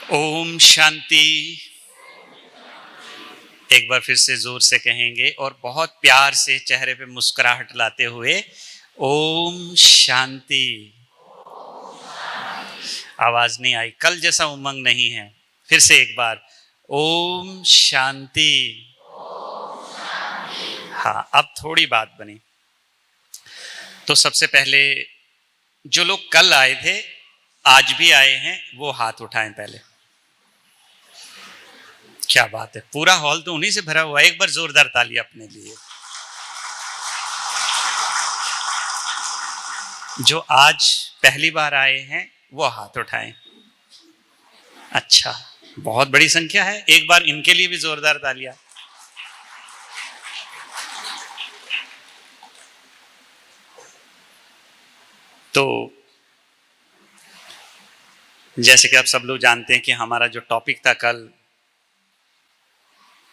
ओम शांति। एक बार फिर से जोर से कहेंगे और बहुत प्यार से चेहरे पे मुस्कुराहट लाते हुए ओम शांति। आवाज नहीं आई, कल जैसा उमंग नहीं है। फिर से एक बार ओम शांति। हाँ, अब थोड़ी बात बनी। तो सबसे पहले जो लोग कल आए थे, आज भी आए हैं, वो हाथ उठाएं पहले। क्या बात है, पूरा हॉल तो उन्हीं से भरा हुआ है। एक बार जोरदार ताली अपने लिए। जो आज पहली बार आए हैं वो हाथ उठाएं। अच्छा, बहुत बड़ी संख्या है। एक बार इनके लिए भी जोरदार तालियां। तो जैसे कि आप सब लोग जानते हैं कि हमारा जो टॉपिक था कल,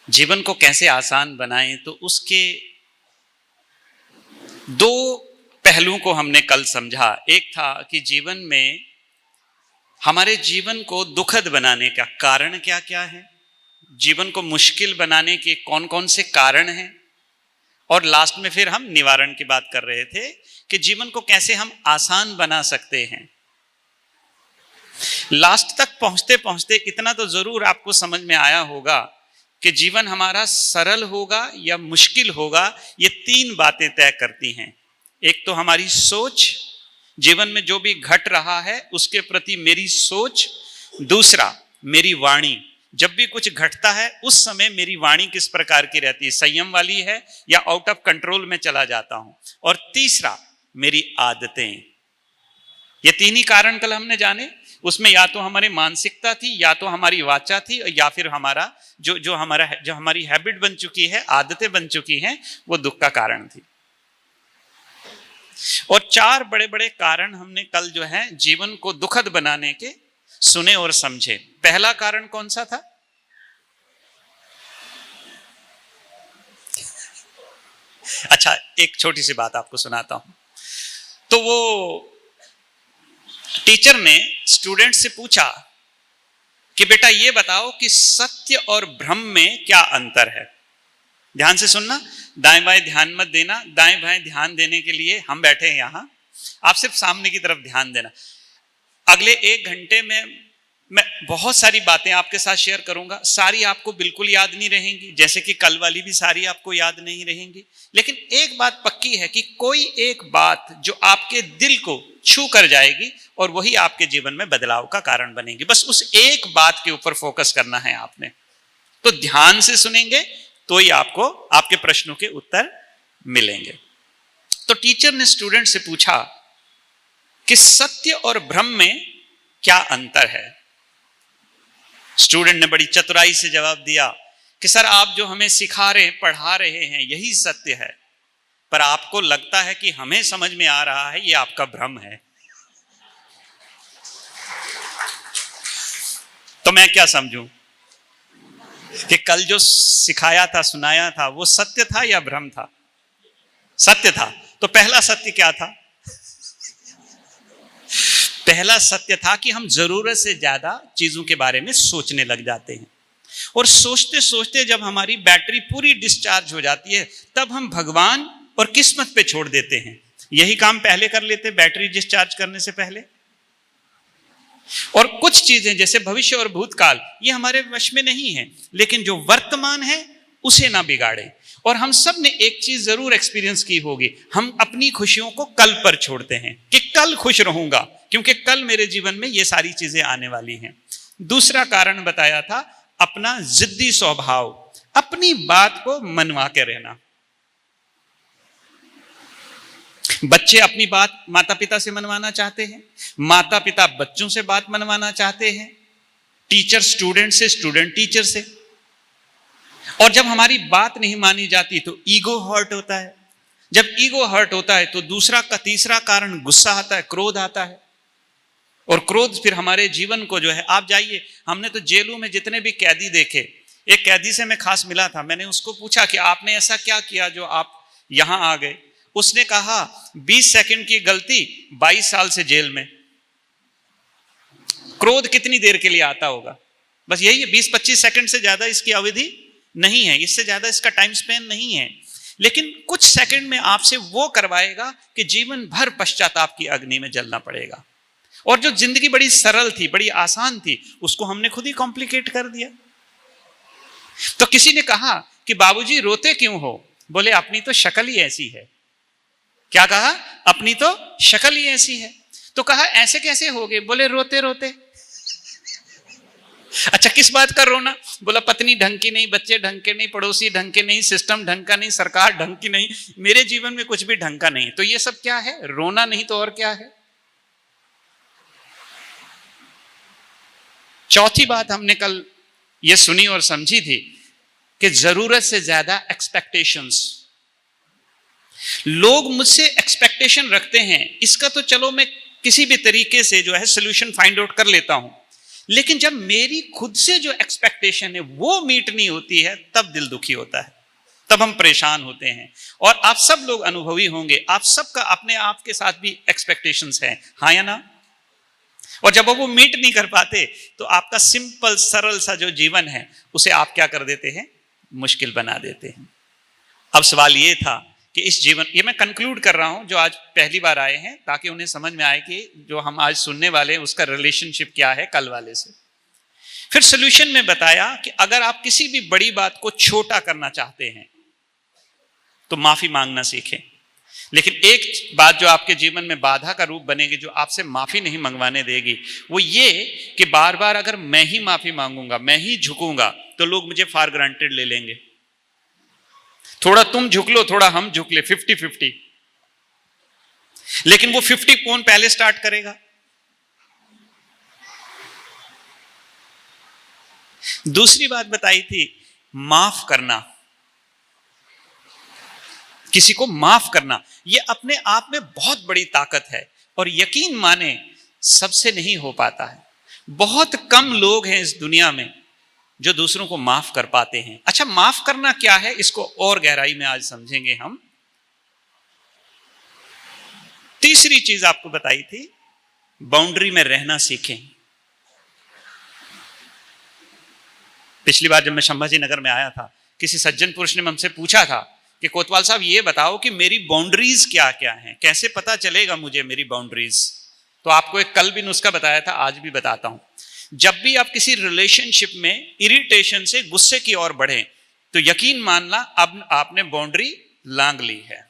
जीवन को कैसे आसान बनाएं, तो उसके दो पहलुओं को हमने कल समझा। एक था कि जीवन में हमारे जीवन को दुखद बनाने का कारण क्या क्या है, जीवन को मुश्किल बनाने के कौन कौन से कारण हैं, और लास्ट में फिर हम निवारण की बात कर रहे थे कि जीवन को कैसे हम आसान बना सकते हैं। लास्ट तक पहुंचते पहुंचते इतना तो जरूर आपको समझ में आया होगा कि जीवन हमारा सरल होगा या मुश्किल होगा, ये तीन बातें तय करती हैं। एक तो हमारी सोच, जीवन में जो भी घट रहा है उसके प्रति मेरी सोच। दूसरा, मेरी वाणी, जब भी कुछ घटता है उस समय मेरी वाणी किस प्रकार की रहती है, संयम वाली है या आउट ऑफ कंट्रोल में चला जाता हूं। और तीसरा, मेरी आदतें। ये तीन ही कारण कल हमने जाने। उसमें या तो हमारी मानसिकता थी, या तो हमारी वाचा थी, या फिर हमारा जो हमारी हैबिट बन चुकी है, आदतें बन चुकी हैं, वो दुख का कारण थी। और चार बड़े बड़े कारण हमने कल जो है जीवन को दुखद बनाने के सुने और समझे। पहला कारण कौन सा था? अच्छा, एक छोटी सी बात आपको सुनाता हूं। तो वो टीचर ने स्टूडेंट से पूछा कि बेटा ये बताओ कि सत्य और भ्रम में क्या अंतर है। ध्यान से सुनना, दाएं बाएं ध्यान मत देना। दाएं बाएं ध्यान देने के लिए हम बैठे हैं यहां, आप सिर्फ सामने की तरफ ध्यान देना। अगले 1 घंटे में मैं बहुत सारी बातें आपके साथ शेयर करूंगा। सारी आपको बिल्कुल याद नहीं रहेंगी, जैसे कि कल वाली भी सारी आपको याद नहीं रहेंगी। लेकिन एक बात पक्की है कि कोई एक बात जो आपके दिल को छू कर जाएगी और वही आपके जीवन में बदलाव का कारण बनेगी। बस उस एक बात के ऊपर फोकस करना है आपने। तो ध्यान से सुनेंगे तो ही आपको आपके प्रश्नों के उत्तर मिलेंगे। तो टीचर ने स्टूडेंट से पूछा कि सत्य और भ्रम में क्या अंतर है। स्टूडेंट ने बड़ी चतुराई से जवाब दिया कि सर, आप जो हमें सिखा रहे हैं, पढ़ा रहे हैं, यही सत्य है, पर आपको लगता है कि हमें समझ में आ रहा है, ये आपका भ्रम है। तो मैं क्या समझूं कि कल जो सिखाया था, सुनाया था, वो सत्य था या भ्रम था? सत्य था। तो पहला सत्य क्या था? पहला सत्य था कि हम जरूरत से ज्यादा चीजों के बारे में सोचने लग जाते हैं, और सोचते सोचते जब हमारी बैटरी पूरी डिस्चार्ज हो जाती है तब हम भगवान और किस्मत पे छोड़ देते हैं। यही काम पहले कर लेते, बैटरी डिस्चार्ज करने से पहले। और कुछ चीजें जैसे भविष्य और भूतकाल, ये हमारे वश में नहीं है, लेकिन जो वर्तमान है उसे ना बिगाड़े। और हम सब ने एक चीज जरूर एक्सपीरियंस की होगी, हम अपनी खुशियों को कल पर छोड़ते हैं कि कल खुश रहूंगा क्योंकि कल मेरे जीवन में ये सारी चीजें आने वाली हैं। दूसरा कारण बताया था अपना जिद्दी स्वभाव, अपनी बात को मनवा के रहना। बच्चे अपनी बात माता पिता से मनवाना चाहते हैं, माता पिता बच्चों से बात मनवाना चाहते हैं, टीचर स्टूडेंट से, स्टूडेंट टीचर से। और जब हमारी बात नहीं मानी जाती तो ईगो हर्ट होता है। जब ईगो हर्ट होता है तो तीसरा कारण गुस्सा आता है, क्रोध आता है। और क्रोध फिर हमारे जीवन को जो है, आप जाइए, हमने तो जेलों में जितने भी कैदी देखे, एक कैदी से मैं खास मिला था, मैंने उसको पूछा कि आपने ऐसा क्या किया जो आप यहां आ गए। उसने कहा 20 सेकंड की गलती 22 साल से जेल में। क्रोध कितनी देर के लिए आता होगा? बस यही है, 20-25 सेकंड से ज्यादा इसकी अवधि नहीं है, इससे ज्यादा इसका टाइम स्पेन नहीं है। लेकिन कुछ सेकंड में आपसे वो करवाएगा कि जीवन भर पश्चाताप की अग्नि में जलना पड़ेगा। और जो जिंदगी बड़ी सरल थी, बड़ी आसान थी, उसको हमने खुद ही कॉम्प्लिकेट कर दिया। तो किसी ने कहा कि बाबूजी रोते क्यों हो? बोले अपनी तो शक्ल ही ऐसी है। क्या कहा? अपनी तो शक्ल ही ऐसी है। तो कहा ऐसे कैसे हो गए? बोले रोते रोते। अच्छा किस बात का रोना? बोला पत्नी ढंग की नहीं, बच्चे ढंग के नहीं, पड़ोसी ढंग के नहीं, सिस्टम ढंग का नहीं, सरकार ढंग की नहीं, मेरे जीवन में कुछ भी ढंग का नहीं। तो ये सब क्या है? रोना नहीं तो और क्या है? चौथी बात हमने कल ये सुनी और समझी थी कि जरूरत से ज्यादा एक्सपेक्टेशंस। लोग मुझसे एक्सपेक्टेशन रखते हैं, इसका तो चलो मैं किसी भी तरीके से जो है सोल्यूशन फाइंड आउट कर लेता हूं, लेकिन जब मेरी खुद से जो एक्सपेक्टेशन है वो मीट नहीं होती है, तब दिल दुखी होता है, तब हम परेशान होते हैं। और आप सब लोग अनुभवी होंगे, आप सबका अपने आप के साथ भी एक्सपेक्टेशंस हैं, हाँ या ना? और जब वो मीट नहीं कर पाते तो आपका सिंपल सरल सा जो जीवन है उसे आप क्या कर देते हैं? मुश्किल बना देते हैं। अब सवाल ये था कि इस जीवन, ये मैं कंक्लूड कर रहा हूं जो आज पहली बार आए हैं, ताकि उन्हें समझ में आए कि जो हम आज सुनने वाले हैं उसका रिलेशनशिप क्या है कल वाले से। फिर सोल्यूशन में बताया कि अगर आप किसी भी बड़ी बात को छोटा करना चाहते हैं तो माफी मांगना सीखें। लेकिन एक बात जो आपके जीवन में बाधा का रूप बनेगी, जो आपसे माफी नहीं मंगवाने देगी, वो ये कि बार बार अगर मैं ही माफी मांगूंगा, मैं ही झुकूंगा, तो लोग मुझे फॉर ग्रांटेड ले लेंगे। थोड़ा तुम झुक लो, थोड़ा हम झुक ले, 50-50। लेकिन वो 50 कौन पहले स्टार्ट करेगा? दूसरी बात बताई थी माफ करना। किसी को माफ करना ये अपने आप में बहुत बड़ी ताकत है, और यकीन माने सबसे नहीं हो पाता है। बहुत कम लोग हैं इस दुनिया में जो दूसरों को माफ कर पाते हैं। अच्छा माफ करना क्या है, इसको और गहराई में आज समझेंगे हम। तीसरी चीज आपको बताई थी, बाउंड्री में रहना सीखें। पिछली बार जब मैं संभाजी नगर में आया था, किसी सज्जन पुरुष ने हमसे पूछा था कि कोतवाल साहब ये बताओ कि मेरी बाउंड्रीज क्या क्या हैं, कैसे पता चलेगा मुझे मेरी बाउंड्रीज? तो आपको एक कल भी नुस्खा बताया था, आज भी बताता हूं। जब भी आप किसी रिलेशनशिप में इरिटेशन से गुस्से की ओर बढ़े, तो यकीन मानना अब आपने बाउंड्री लांघ ली है।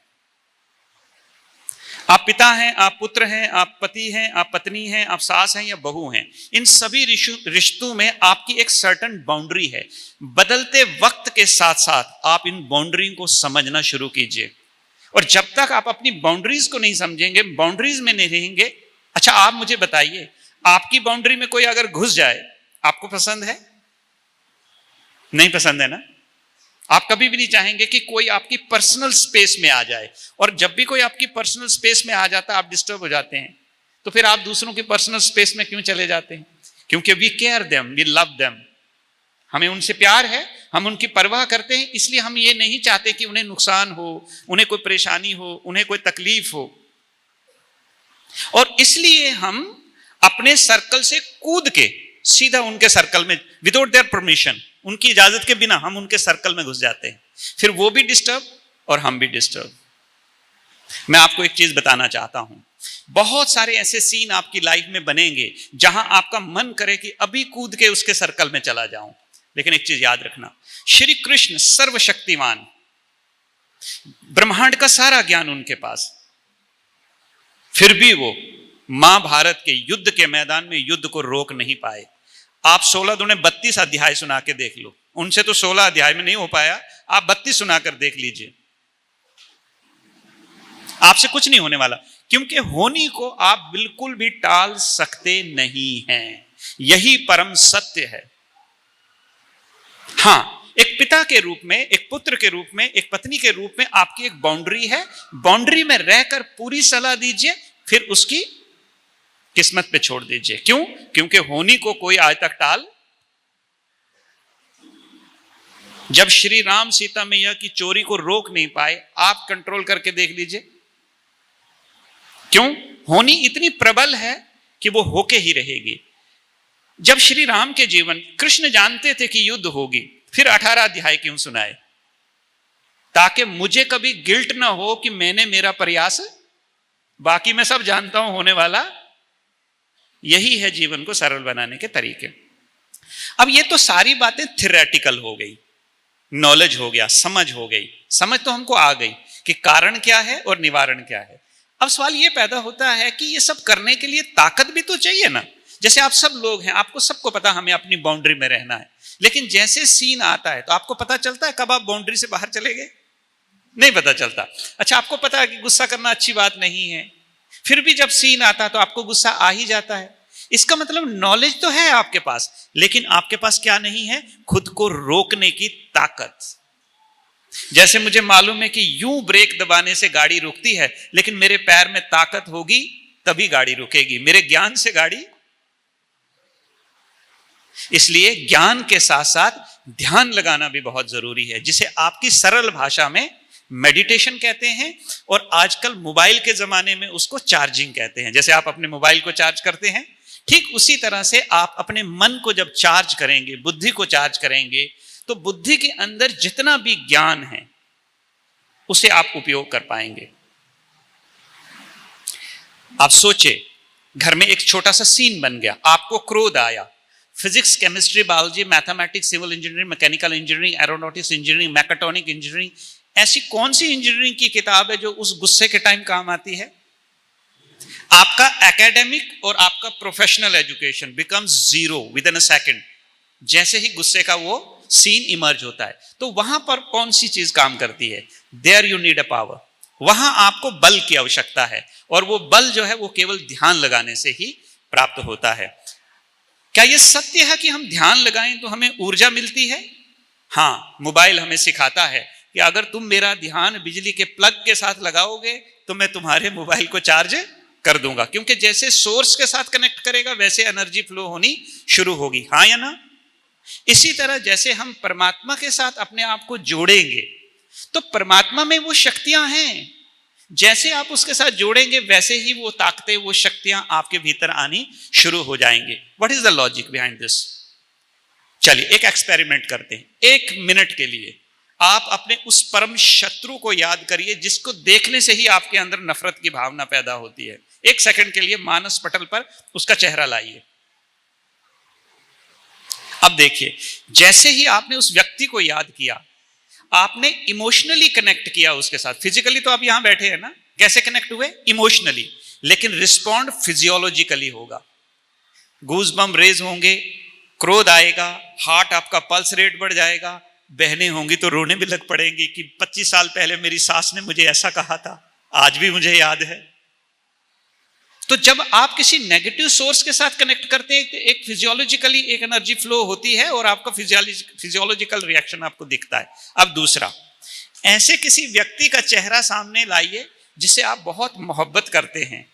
आप पिता हैं, आप पुत्र हैं, आप पति हैं, आप पत्नी हैं, आप सास हैं या बहू हैं, इन सभी रिश्तों में आपकी एक सर्टेन बाउंड्री है। बदलते वक्त के साथ साथ आप इन बाउंड्री को समझना शुरू कीजिए। और जब तक आप अपनी बाउंड्रीज को नहीं समझेंगे, बाउंड्रीज में नहीं रहेंगे। अच्छा आप मुझे बताइए, आपकी बाउंड्री में कोई अगर घुस जाए, आपको पसंद है? नहीं पसंद है ना? आप कभी भी नहीं चाहेंगे कि कोई आपकी पर्सनल स्पेस में आ जाए। और जब भी कोई आपकी पर्सनल स्पेस में आ जाता है, आप डिस्टर्ब हो जाते हैं। तो फिर आप दूसरों की पर्सनल स्पेस में क्यों चले जाते हैं? क्योंकि we care them, we love them, हमें उनसे प्यार है, हम उनकी परवाह करते हैं। इसलिए हम ये नहीं चाहते कि उन्हें नुकसान हो, उन्हें कोई परेशानी हो, उन्हें कोई तकलीफ हो। और इसलिए हम अपने सर्कल से कूद के सीधा उनके सर्कल में, विदाउट देयर परमिशन, उनकी इजाजत के बिना हम उनके सर्कल में घुस जाते हैं। फिर वो भी डिस्टर्ब और हम भी डिस्टर्ब। मैं आपको एक चीज बताना चाहता हूं, बहुत सारे ऐसे सीन आपकी लाइफ में बनेंगे जहां आपका मन करे कि अभी कूद के उसके सर्कल में चला जाऊं। लेकिन एक चीज याद रखना, श्री कृष्ण सर्वशक्तिमान, ब्रह्मांड का सारा ज्ञान उनके पास, फिर भी वो महाभारत के युद्ध के मैदान में युद्ध को रोक नहीं पाए। आप 16 दूने 32 अध्याय सुना के देख लो, उनसे तो 16 अध्याय में नहीं हो पाया, आप 32 सुनाकर देख लीजिए, आपसे कुछ नहीं होने वाला। क्योंकि होनी को आप बिल्कुल भी टाल सकते नहीं हैं, यही परम सत्य है। हां, एक पिता के रूप में, एक पुत्र के रूप में, एक पत्नी के रूप में आपकी एक बाउंड्री है। बाउंड्री में रहकर पूरी सलाह दीजिए, फिर उसकी किस्मत पे छोड़ दीजिए। क्यों? क्योंकि होनी को कोई आज तक टाल। जब श्री राम सीता मैया की चोरी को रोक नहीं पाए, आप कंट्रोल करके देख लीजिए। क्यों? होनी इतनी प्रबल है कि वो होके ही रहेगी। जब श्री राम के जीवन, कृष्ण जानते थे कि युद्ध होगी, फिर 18 अध्याय क्यों सुनाए? ताकि मुझे कभी गिल्ट ना हो कि मैंने मेरा प्रयास, बाकी मैं सब जानता हूं होने वाला। यही है जीवन को सरल बनाने के तरीके। अब ये तो सारी बातें थियोरेटिकल हो गई, नॉलेज हो गया, समझ हो गई। समझ तो हमको आ गई कि कारण क्या है और निवारण क्या है। अब सवाल ये पैदा होता है कि ये सब करने के लिए ताकत भी तो चाहिए ना। जैसे आप सब लोग हैं, आपको सबको पता हमें अपनी बाउंड्री में रहना है, लेकिन जैसे सीन आता है तो आपको पता चलता है कब आप बाउंड्री से बाहर चले गए? नहीं पता चलता। अच्छा, आपको पता है कि गुस्सा करना अच्छी बात नहीं है, फिर भी जब सीन आता है तो आपको गुस्सा आ ही जाता है। इसका मतलब नॉलेज तो है आपके पास, लेकिन आपके पास क्या नहीं है? खुद को रोकने की ताकत। जैसे मुझे मालूम है कि यूं ब्रेक दबाने से गाड़ी रुकती है, लेकिन मेरे पैर में ताकत होगी तभी गाड़ी रुकेगी, मेरे ज्ञान से गाड़ी। इसलिए ज्ञान के साथ साथ ध्यान लगाना भी बहुत जरूरी है, जिसे आपकी सरल भाषा में मेडिटेशन कहते हैं, और आजकल मोबाइल के जमाने में उसको चार्जिंग कहते हैं। जैसे आप अपने मोबाइल को चार्ज करते हैं, ठीक उसी तरह से आप अपने मन को जब चार्ज करेंगे, बुद्धि को चार्ज करेंगे, तो बुद्धि के अंदर जितना भी ज्ञान है उसे आप उपयोग कर पाएंगे। आप सोचे, घर में एक छोटा सा सीन बन गया, आपको क्रोध आया। Physics, chemistry, biology, mathematics, civil engineering, mechanical engineering, aeronautics engineering, mechatronic engineering, ऐसी कौन सी इंजीनियरिंग की किताब है जो उस गुस्से के टाइम काम आती है? आपका एकेडमिक और आपका professional education becomes zero with in a second, जैसे ही गुस्से का वो सीन इमर्ज होता है। तो वहां पर कौन सी चीज काम करती है? There you need a power. वहां आपको बल की आवश्यकता है, और वो बल जो है वो केवल ध्यान लगाने से ही प्राप्त होता है। क्या ये सत्य है कि हम ध्यान लगाएं तो हमें ऊर्जा मिलती है? हाँ, मोबाइल हमें सिखाता है कि अगर तुम मेरा ध्यान बिजली के प्लग के साथ लगाओगे तो मैं तुम्हारे मोबाइल को चार्ज कर दूंगा, क्योंकि जैसे सोर्स के साथ कनेक्ट करेगा वैसे एनर्जी फ्लो होनी शुरू होगी। हाँ या ना? इसी तरह जैसे हम परमात्मा के साथ अपने आप को जोड़ेंगे तो परमात्मा में वो शक्तियां हैं, जैसे आप उसके साथ जोड़ेंगे वैसे ही वो ताकतें, वो शक्तियां आपके भीतर आनी शुरू हो जाएंगे। What is the logic behind this? चलिए एक एक्सपेरिमेंट करते हैं। 1 मिनट के लिए आप अपने उस परम शत्रु को याद करिए जिसको देखने से ही आपके अंदर नफरत की भावना पैदा होती है। 1 सेकंड के लिए मानस पटल पर उसका चेहरा लाइए। अब देखिए, जैसे ही आपने उस व्यक्ति को याद किया, आपने इमोशनली कनेक्ट किया उसके साथ। फिजिकली तो आप यहां बैठे हैं ना, कैसे कनेक्ट हुए? इमोशनली। लेकिन रिस्पॉन्ड फिजियोलॉजिकली होगा। गूज़बम्प रेज होंगे, क्रोध आएगा, हार्ट आपका पल्स रेट बढ़ जाएगा, बहनें होंगी तो रोने भी लग पड़ेंगी कि 25 साल पहले मेरी सास ने मुझे ऐसा कहा था, आज भी मुझे याद है। तो जब आप किसी नेगेटिव सोर्स के साथ कनेक्ट करते हैं तो एक फिजियोलॉजिकली एक एनर्जी फ्लो होती है और आपका फिजियोलॉजिकल रिएक्शन आपको दिखता है। अब दूसरा, ऐसे किसी व्यक्ति का चेहरा सामने लाइए जिसे आप बहुत मोहब्बत करते हैं,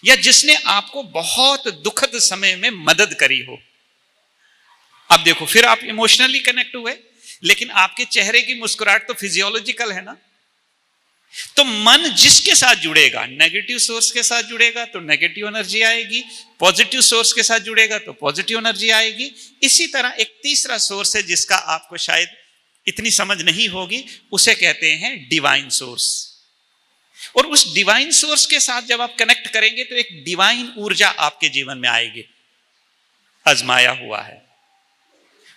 या जिसने आपको बहुत दुखद समय में मदद करी हो। अब देखो, फिर आप इमोशनली कनेक्ट हुए, लेकिन आपके चेहरे की मुस्कुराहट तो फिजियोलॉजिकल है ना। तो मन जिसके साथ जुड़ेगा, नेगेटिव सोर्स के साथ जुड़ेगा तो नेगेटिव एनर्जी आएगी, पॉजिटिव सोर्स के साथ जुड़ेगा तो पॉजिटिव एनर्जी आएगी। इसी तरह एक तीसरा सोर्स है जिसका आपको शायद इतनी समझ नहीं होगी, उसे कहते हैं डिवाइन सोर्स। और उस डिवाइन सोर्स के साथ जब आप कनेक्ट करेंगे तो एक डिवाइन ऊर्जा आपके जीवन में आएगी। आजमाया हुआ है,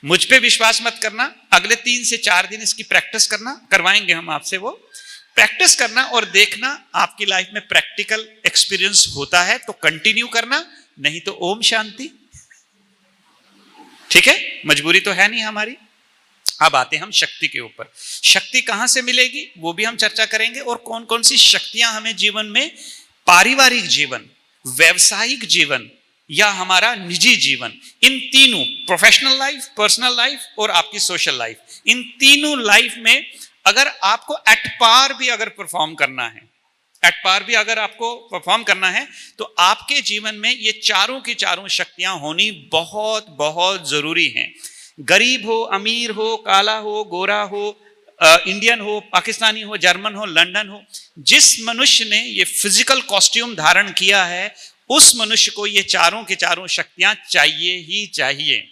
मुझ पे विश्वास मत करना, अगले 3 से 4 दिन इसकी प्रैक्टिस करना, करवाएंगे हम आपसे। वो प्रैक्टिस करना और देखना, आपकी लाइफ में प्रैक्टिकल एक्सपीरियंस होता है तो कंटिन्यू करना, नहीं तो ओम शांति। ठीक है, मजबूरी तो है नहीं हमारी। अब आते हैं हम शक्ति के ऊपर। शक्ति कहां से मिलेगी वो भी हम चर्चा करेंगे, और कौन कौन सी शक्तियां हमें जीवन में, पारिवारिक जीवन, व्यवसायिक जीवन या हमारा निजी जीवन, इन तीनों, प्रोफेशनल लाइफ, पर्सनल लाइफ और आपकी सोशल लाइफ, इन तीनों लाइफ में अगर आपको एट पार भी अगर परफॉर्म करना है, एट पार भी अगर आपको परफॉर्म करना है, तो आपके जीवन में ये चारों की चारों शक्तियां होनी बहुत बहुत जरूरी हैं। गरीब हो, अमीर हो, काला हो, गोरा हो, इंडियन हो, पाकिस्तानी हो, जर्मन हो, लंदन हो, जिस मनुष्य ने ये फिजिकल कॉस्ट्यूम धारण किया है उस मनुष्य को ये चारों के चारों शक्तियां चाहिए ही चाहिए।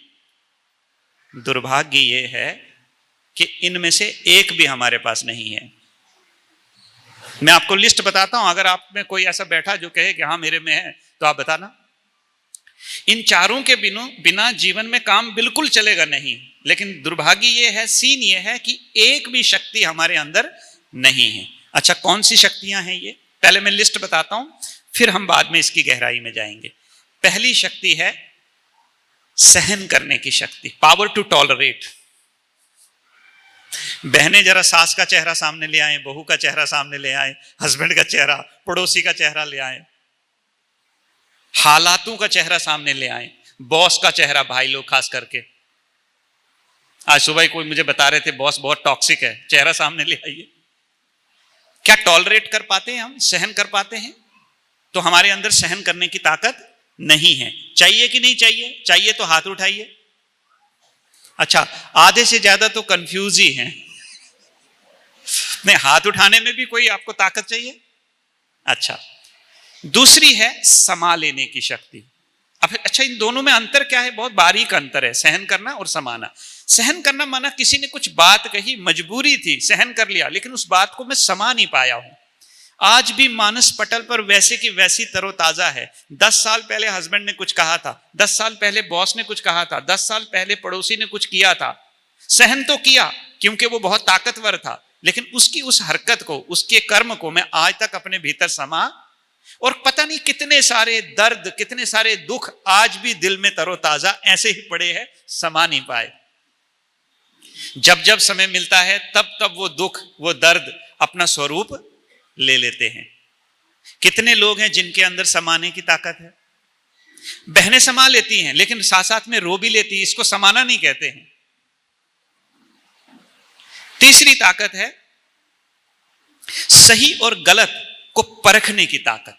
दुर्भाग्य ये है कि इनमें से एक भी हमारे पास नहीं है। मैं आपको लिस्ट बताता हूं, अगर आप में कोई ऐसा बैठा जो कहे कि हाँ मेरे में है, तो आप बताना। इन चारों के बिना जीवन में काम बिल्कुल चलेगा नहीं। लेकिन दुर्भाग्य ये है, सीन ये है कि एक भी शक्ति हमारे अंदर नहीं है। अच्छा, कौन सी शक्तियां हैं ये? पहले मैं लिस्ट बताता हूं, फिर हम बाद में इसकी गहराई में जाएंगे। पहली शक्ति है सहन करने की शक्ति, पावर टू टॉलरेट। बहनें जरा सास का चेहरा सामने ले आए, बहू का चेहरा सामने ले आए, हस्बैंड का चेहरा, पड़ोसी का चेहरा ले आए, हालातों का चेहरा सामने ले आए, बॉस का चेहरा, भाई लोग खास करके। आज सुबह कोई मुझे बता रहे थे बॉस बहुत टॉक्सिक है, चेहरा सामने ले आइए। क्या टॉलरेट कर पाते हैं हम, सहन कर पाते हैं? तो हमारे अंदर सहन करने की ताकत नहीं है। चाहिए कि नहीं चाहिए? चाहिए तो हाथ उठाइए। अच्छा, आधे से ज्यादा तो कंफ्यूज ही हैं। नहीं, हाथ उठाने में भी कोई आपको ताकत चाहिए। अच्छा, दूसरी है समा लेने की शक्ति। अब अच्छा, इन दोनों में अंतर क्या है? बहुत बारीक अंतर है, सहन करना और समाना। सहन करना माना किसी ने कुछ बात कही, मजबूरी थी, सहन कर लिया, लेकिन उस बात को मैं समा नहीं पाया हूं। आज भी मानस पटल पर वैसे की वैसी तरोताजा है। 10 साल पहले हस्बैंड ने कुछ कहा था, 10 साल पहले बॉस ने कुछ कहा था, 10 साल पहले पड़ोसी ने कुछ किया था। सहन तो किया क्योंकि वो बहुत ताकतवर था, लेकिन उसकी उस हरकत को, उसके कर्म को मैं आज तक अपने भीतर समा, और पता नहीं कितने सारे दर्द, कितने सारे दुख आज भी दिल में तरोताजा ऐसे ही पड़े हैं, समा नहीं पाए। जब जब समय मिलता है तब तब वो दुख, वो दर्द अपना स्वरूप ले लेते हैं। कितने लोग हैं जिनके अंदर समाने की ताकत है? बहनें समा लेती हैं, लेकिन साथ साथ में रो भी लेती है, इसको समाना नहीं कहते हैं। तीसरी ताकत है सही और गलत को परखने की ताकत।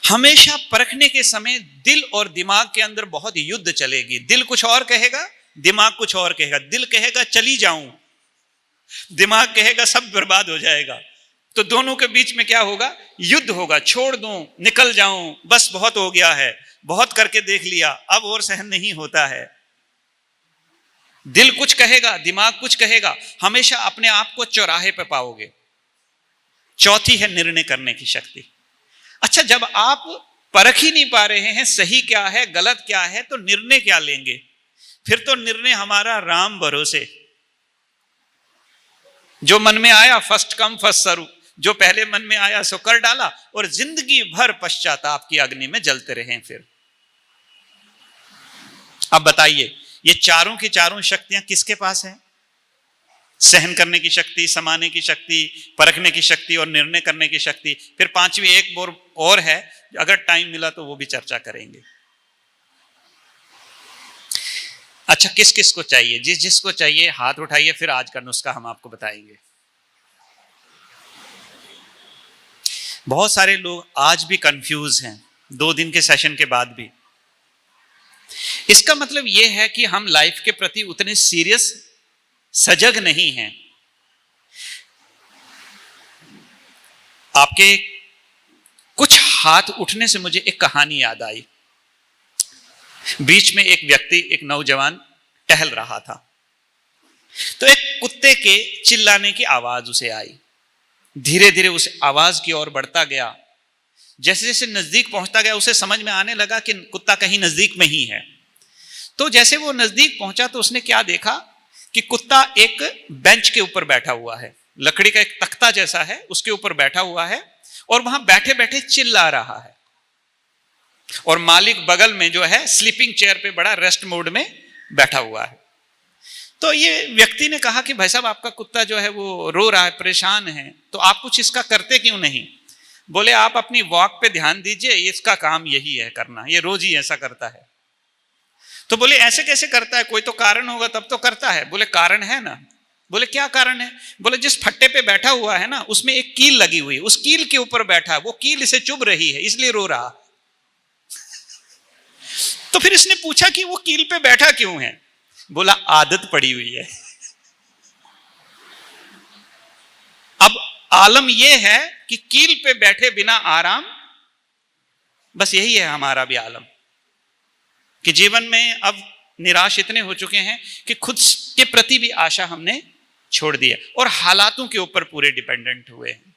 हमेशा परखने के समय दिल और दिमाग के अंदर बहुत युद्ध चलेगी। दिल कुछ और कहेगा, दिमाग कुछ और कहेगा। दिल कहेगा चली जाऊं, दिमाग कहेगा सब बर्बाद हो जाएगा। तो दोनों के बीच में क्या होगा? युद्ध होगा। छोड़ दूं, निकल जाऊं, बस बहुत हो गया है, बहुत करके देख लिया, अब और सहन नहीं होता है। दिल कुछ कहेगा, दिमाग कुछ कहेगा। हमेशा अपने आप को चौराहे पे पाओगे। चौथी है निर्णय करने की शक्ति। अच्छा, जब आप परख ही नहीं पा रहे हैं सही क्या है, गलत क्या है, तो निर्णय क्या लेंगे? फिर तो निर्णय हमारा राम भरोसे। जो मन में आया फर्स्ट कम फर्स्ट सर्व, जो पहले मन में आया सो कर डाला, और जिंदगी भर पश्चाताप की अग्नि में जलते रहे। फिर अब बताइए, ये चारों की चारों शक्तियां किसके पास हैं? सहन करने की शक्ति, समाने की शक्ति, परखने की शक्ति और निर्णय करने की शक्ति। फिर पांचवी एक और है, अगर टाइम मिला तो वो भी चर्चा करेंगे। अच्छा, किस किस को चाहिए? जिस जिसको चाहिए हाथ उठाइए, फिर आज का नुस्खा हम आपको बताएंगे। बहुत सारे लोग आज भी कंफ्यूज हैं, 2 दिन के सेशन के बाद भी। इसका मतलब यह है कि हम लाइफ के प्रति उतने सीरियस, सजग नहीं हैं। आपके कुछ हाथ उठने से मुझे एक कहानी याद आई। बीच में एक व्यक्ति, एक नौजवान टहल रहा था, तो एक कुत्ते के चिल्लाने की आवाज उसे आई। धीरे धीरे उस आवाज की ओर बढ़ता गया। जैसे जैसे नजदीक पहुंचता गया, उसे समझ में आने लगा कि कुत्ता कहीं नजदीक में ही है। तो जैसे वो नजदीक पहुंचा तो उसने क्या देखा कि कुत्ता एक बेंच के ऊपर बैठा हुआ है, लकड़ी का एक तख्ता जैसा है, उसके ऊपर बैठा हुआ है, और वहां बैठे बैठे चिल्ला रहा है। और मालिक बगल में जो है स्लीपिंग चेयर पे बड़ा रेस्ट मोड में बैठा हुआ है। तो ये व्यक्ति ने कहा कि भाई साहब, आपका कुत्ता जो है वो रो रहा है, परेशान है, तो आप कुछ इसका करते क्यों नहीं? बोले, आप अपनी वॉक पे ध्यान दीजिए, इसका काम यही है करना, ये रोज ही ऐसा करता है। तो बोले, ऐसे कैसे करता है? कोई तो कारण होगा तब तो करता है। बोले, कारण है ना। बोले, क्या कारण है? बोले, जिस फट्टे पे बैठा हुआ है ना, उसमें एक कील लगी हुई है, उस कील के ऊपर बैठा है, वो कील इसे चुभ रही है, इसलिए रो रहा। तो फिर इसने पूछा कि वो कील पे बैठा क्यों है? बोला, आदत पड़ी हुई है। अब आलम यह है कि कील पे बैठे बिना आराम, बस यही है हमारा भी आलम कि जीवन में अब निराश इतने हो चुके हैं कि खुद के प्रति भी आशा हमने छोड़ दिया और हालातों के ऊपर पूरे डिपेंडेंट हुए हैं।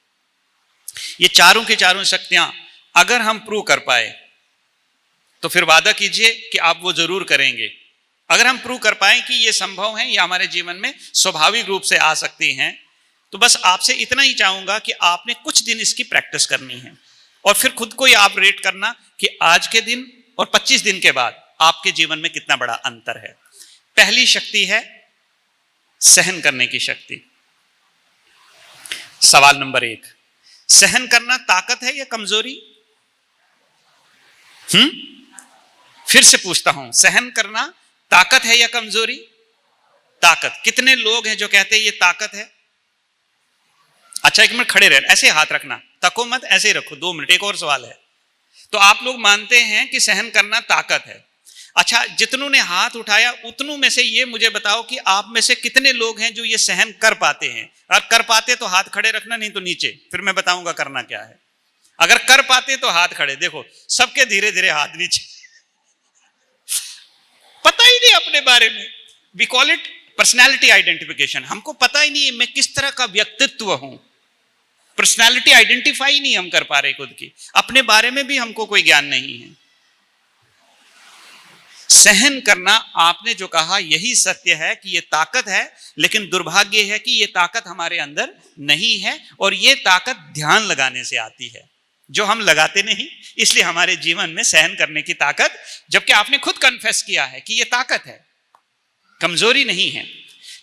ये चारों के चारों शक्तियां अगर हम प्रूव कर पाए तो फिर वादा कीजिए कि आप वो जरूर करेंगे। अगर हम प्रूव कर पाए कि ये संभव है, या हमारे जीवन में स्वाभाविक रूप से आ सकती हैं, तो बस आपसे इतना ही चाहूंगा कि आपने कुछ दिन इसकी प्रैक्टिस करनी है और फिर खुद को ही आप रेट करना कि आज के दिन और 25 दिन के बाद आपके जीवन में कितना बड़ा अंतर है। पहली शक्ति है सहन करने की शक्ति। सवाल नंबर 1, सहन करना ताकत है या कमजोरी? फिर से पूछता हूं, सहन करना ताकत है या कमजोरी? ताकत। कितने लोग हैं जो कहते हैं ये ताकत है? अच्छा, 1 मिनट खड़े रहना, ऐसे हाथ रखना, तको मत, ऐसे ही रखो, 2 मिनट। एक और सवाल है, तो आप लोग मानते हैं कि सहन करना ताकत है। अच्छा, जितनों ने हाथ उठाया उतनों में से ये मुझे बताओ कि आप में से कितने लोग हैं जो ये सहन कर पाते हैं? और कर पाते तो हाथ खड़े रखना, नहीं तो नीचे, फिर मैं बताऊंगा करना क्या है। अगर कर पाते तो हाथ खड़े। देखो सबके धीरे धीरे हाथ नीचे। पता ही नहीं अपने बारे में, we call it personality identification. हमको पता ही नहीं है मैं किस तरह का व्यक्तित्व हूं। पर्सनैलिटी आइडेंटिफाई नहीं हम कर पा रहे खुद की, अपने बारे में भी हमको कोई ज्ञान नहीं है। सहन करना, आपने जो कहा यही सत्य है कि यह ताकत है, लेकिन दुर्भाग्य है कि यह ताकत हमारे अंदर नहीं है और यह ताकत ध्यान लगाने से आती है, जो हम लगाते नहीं, इसलिए हमारे जीवन में सहन करने की ताकत, जबकि आपने खुद कन्फेस किया है कि यह ताकत है, कमजोरी नहीं है।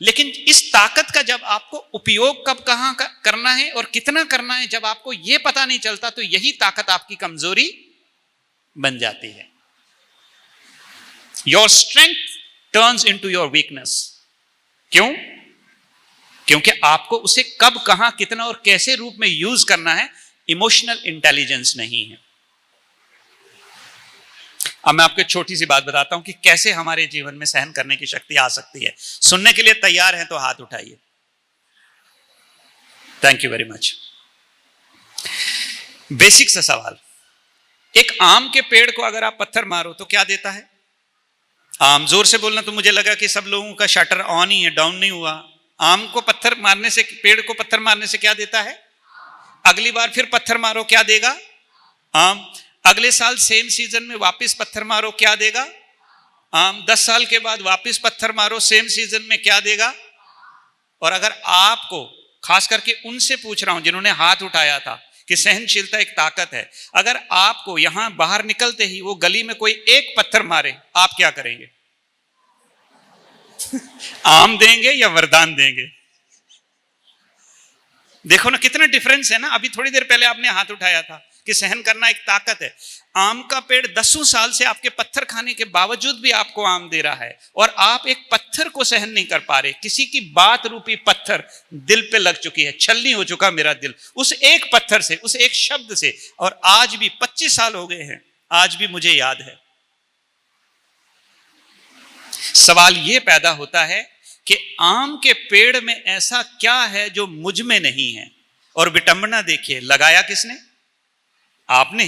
लेकिन इस ताकत का जब आपको उपयोग कब कहां करना है और कितना करना है, जब आपको यह पता नहीं चलता, तो यही ताकत आपकी कमजोरी बन जाती है। Your strength turns into your weakness. क्यों? क्योंकि आपको उसे कब, कहां, कितना और कैसे रूप में यूज करना है, इमोशनल इंटेलिजेंस नहीं है। अब मैं आपको छोटी सी बात बताता हूं कि कैसे हमारे जीवन में सहन करने की शक्ति आ सकती है। सुनने के लिए तैयार हैं तो हाथ उठाइए। Thank you very much. Basic सा सवाल, एक आम के पेड़ को अगर आप पत्थर मारो तो क्या देता है? आम, जोर से बोलना। तो मुझे लगा कि सब लोगों का शटर ऑन ही है, डाउन नहीं हुआ। आम को पत्थर मारने से, पेड़ को पत्थर मारने से क्या देता है? अगली बार फिर पत्थर मारो, क्या देगा? आम। अगले साल सेम सीजन में वापस पत्थर मारो, क्या देगा? आम। 10 साल के बाद वापस पत्थर मारो सेम सीजन में, क्या देगा? और अगर आपको, खास करके उनसे पूछ रहा हूं जिन्होंने हाथ उठाया था कि सहनशीलता एक ताकत है, अगर आपको यहां बाहर निकलते ही वो गली में कोई एक पत्थर मारे, आप क्या करेंगे? आम देंगे या वरदान देंगे? देखो ना कितना डिफरेंस है ना। अभी थोड़ी देर पहले आपने हाथ उठाया था कि सहन करना एक ताकत है। आम का पेड़ 10 साल से आपके पत्थर खाने के बावजूद भी आपको आम दे रहा है, और आप एक पत्थर को सहन नहीं कर पा रहे। किसी की बात रूपी पत्थर दिल पे लग चुकी है, छलनी हो चुका मेरा दिल उस एक पत्थर से, उस एक शब्द से, और आज भी 25 साल हो गए हैं, आज भी मुझे याद है। सवाल यह पैदा होता है कि आम के पेड़ में ऐसा क्या है जो मुझ में नहीं है? और विटंबना देखिए, लगाया किसने? आपने।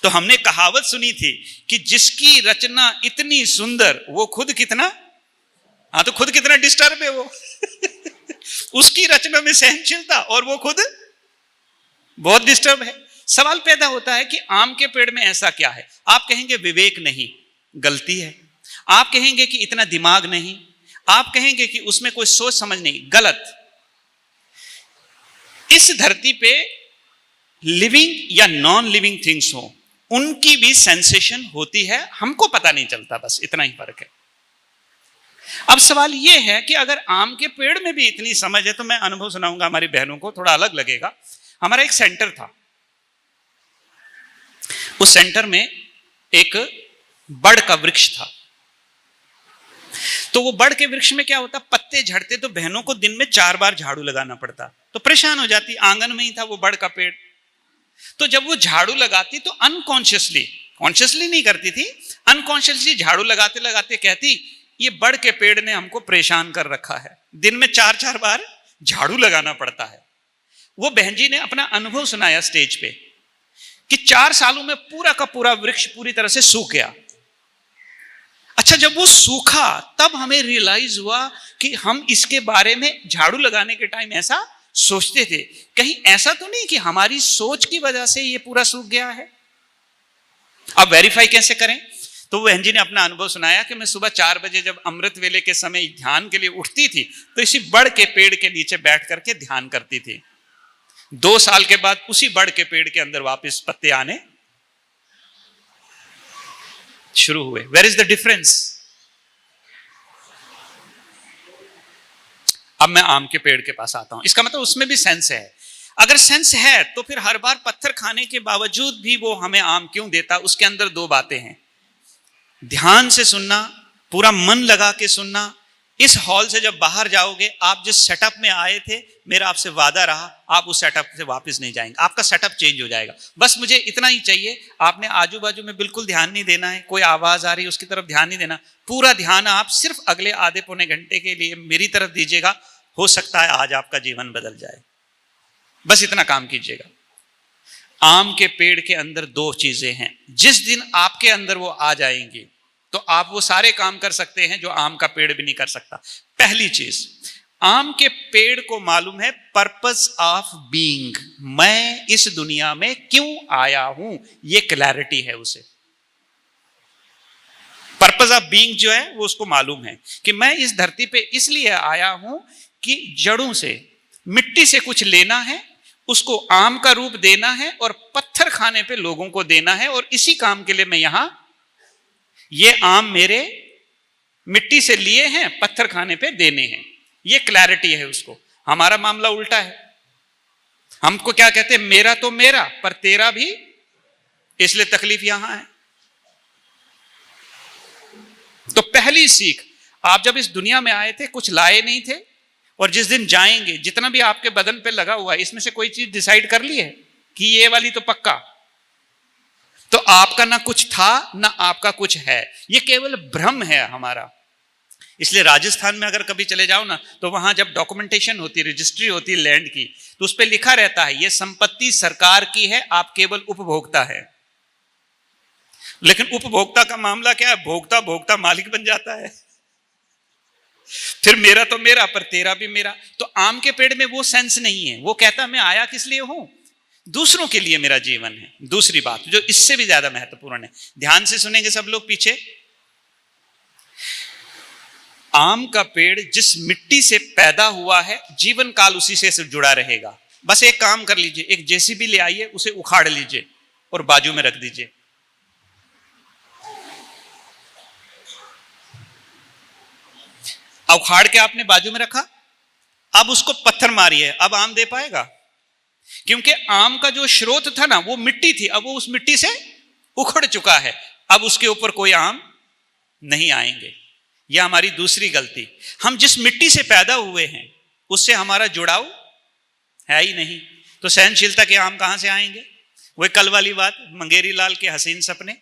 तो हमने कहावत सुनी थी कि जिसकी रचना इतनी सुंदर वो खुद कितना, हाँ तो खुद कितना डिस्टर्ब है वो। उसकी रचना में सहनशीलता और वो खुद बहुत डिस्टर्ब है। सवाल पैदा होता है कि आम के पेड़ में ऐसा क्या है? आप कहेंगे विवेक नहीं, गलती है। आप कहेंगे कि इतना दिमाग नहीं, आप कहेंगे कि उसमें कोई सोच समझ नहीं, गलत। इस धरती पे लिविंग या नॉन लिविंग थिंग्स हो, उनकी भी सेंसेशन होती है, हमको पता नहीं चलता, बस इतना ही फर्क है। अब सवाल यह है कि अगर आम के पेड़ में भी इतनी समझ है, तो मैं अनुभव सुनाऊंगा हमारी बहनों को, थोड़ा अलग लगेगा। हमारा एक सेंटर था, उस सेंटर में एक बड़ का वृक्ष था। तो वो बड़ के वृक्ष में क्या होता, पत्ते झड़ते तो बहनों को दिन में 4 बार झाड़ू लगाना पड़ता, तो परेशान हो जाती। आंगन में ही था वो बड़ का पेड़, तो जब वो झाड़ू लगाती तो अनकॉन्शियसली, कॉन्शियसली नहीं करती थी, अनकॉन्शियसली झाड़ू लगाते लगाते कहती, ये बड़ के पेड़ ने हमको परेशान कर रखा है, दिन में 4-4 बार झाड़ू लगाना पड़ता है। वो बहन जी ने अपना अनुभव सुनाया स्टेज पे कि 4 सालों में पूरा का पूरा वृक्ष पूरी तरह से सूख गया। अच्छा, जब वो सूखा तब हमें रियलाइज हुआ कि हम इसके बारे में झाड़ू लगाने के टाइम ऐसा सोचते थे, कहीं ऐसा तो नहीं कि हमारी सोच की वजह से ये पूरा सूख गया है। अब वेरीफाई कैसे करें? तो बहन जी ने अपना अनुभव सुनाया कि मैं सुबह 4 बजे जब अमृत वेले के समय ध्यान के लिए उठती थी तो इसी बड़ के पेड़ के नीचे बैठ करके ध्यान करती थी। 2 साल के बाद उसी बड़ के पेड़ के अंदर वापस पत्ते आने शुरू हुए। Where is the difference? अब मैं आम के पेड़ के पास आता हूं, इसका मतलब उसमें भी सेंस है। अगर सेंस है तो फिर हर बार पत्थर खाने के बावजूद भी वो हमें आम क्यों देता? उसके अंदर 2 बातें हैं। ध्यान से सुनना, पूरा मन लगा के सुनना। इस हॉल से जब बाहर जाओगे, आप जिस सेटअप में आए थे, मेरा आपसे वादा रहा, आप उस सेटअप से वापस नहीं जाएंगे। आपका सेटअप चेंज हो जाएगा। बस मुझे इतना ही चाहिए, आपने आजू बाजू में बिल्कुल ध्यान नहीं देना है। कोई आवाज आ रही है उसकी तरफ ध्यान नहीं देना, पूरा ध्यान आप सिर्फ अगले आधे पौने घंटे के लिए मेरी तरफ दीजिएगा। हो सकता है आज आपका जीवन बदल जाए। बस इतना काम कीजिएगा। आम के पेड़ के अंदर 2 चीजें हैं। जिस दिन आपके अंदर वो आ जाएंगी तो आप वो सारे काम कर सकते हैं जो आम का पेड़ भी नहीं कर सकता। पहली चीज, आम के पेड़ को मालूम है पर्पस ऑफ बीइंग, मैं इस दुनिया में क्यों आया हूं, ये क्लैरिटी है उसे। पर्पस ऑफ बीइंग जो है वो उसको मालूम है कि मैं इस धरती पे इसलिए आया हूं कि जड़ों से, मिट्टी से कुछ लेना है, उसको आम का रूप देना है और पत्थर खाने पे लोगों को देना है। और इसी काम के लिए मैं यहां, ये आम मेरे मिट्टी से लिए हैं, पत्थर खाने पे देने हैं। ये क्लैरिटी है उसको। हमारा मामला उल्टा है। हमको क्या कहते हैं? मेरा तो मेरा, पर तेरा भी, इसलिए तकलीफ यहां है। तो पहली सीख, आप जब इस दुनिया में आए थे कुछ लाए नहीं थे, और जिस दिन जाएंगे, जितना भी आपके बदन पे लगा हुआ है, इसमें से कोई चीज डिसाइड कर ली है कि ये वाली तो पक्का, तो आपका ना कुछ था ना आपका कुछ है। ये केवल भ्रम है हमारा। इसलिए राजस्थान में अगर कभी चले जाओ ना, तो वहां जब डॉक्यूमेंटेशन होती है, रजिस्ट्री होती है लैंड की, तो उस पर लिखा रहता है ये संपत्ति सरकार की है, आप केवल उपभोक्ता है। लेकिन उपभोक्ता का मामला क्या है? भोक्ता भोक्ता मालिक बन जाता है। फिर मेरा तो मेरा, पर तेरा भी मेरा। तो आम के पेड़ में वो सेंस नहीं है। वो कहता मैं आया किस लिए हूं? दूसरों के लिए मेरा जीवन है। दूसरी बात जो इससे भी ज्यादा महत्वपूर्ण है, ध्यान से सुनेंगे सब लोग पीछे। आम का पेड़ जिस मिट्टी से पैदा हुआ है, जीवन काल उसी से जुड़ा रहेगा। बस एक काम कर लीजिए, एक जेसीबी ले आइए, उसे उखाड़ लीजिए और बाजू में रख दीजिए। उखाड़ के आपने बाजू में रखा, अब उसको पत्थर मारिए, अब आम दे पाएगा? क्योंकि आम का जो स्रोत था ना, वो मिट्टी थी, अब वो उस मिट्टी से उखड़ चुका है, अब उसके ऊपर कोई आम नहीं आएंगे। यह हमारी दूसरी गलती। हम जिस मिट्टी से पैदा हुए हैं उससे हमारा जुड़ाव है ही नहीं, तो सहनशीलता के आम कहां से आएंगे? वही कल वाली बात, मंगेरी लाल के हसीन सपने।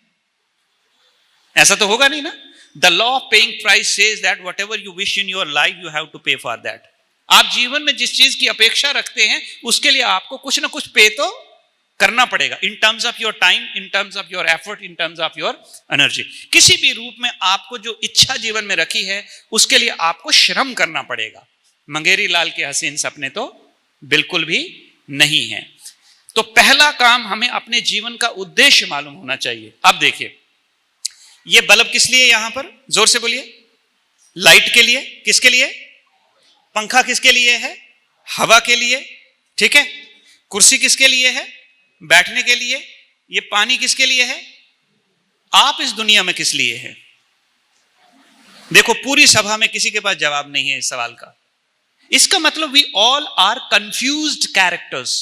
ऐसा तो होगा नहीं ना। The law of paying price says that whatever you wish in your life, you have to pay for that. आप जीवन में जिस चीज की अपेक्षा रखते हैं उसके लिए आपको कुछ ना कुछ पे तो करना पड़ेगा। In terms of your time, in terms of your effort, in terms of your energy. किसी भी रूप में आपको जो इच्छा जीवन में रखी है उसके लिए आपको श्रम करना पड़ेगा। मंगेरी लाल के हसीन सपने तो बिल्कुल भी नहीं है। तो पहला काम, हमें अपने जीवन का उद्देश्य मालूम होना चाहिए। अब देखिए, ये बल्ब किस लिए? यहां पर जोर से बोलिए। लाइट के लिए। किसके लिए? पंखा किसके लिए है? हवा के लिए। ठीक है। कुर्सी किसके लिए है? बैठने के लिए। ये पानी किसके लिए है? आप इस दुनिया में किस लिए है? देखो, पूरी सभा में किसी के पास जवाब नहीं है इस सवाल का। इसका मतलब we all are confused characters.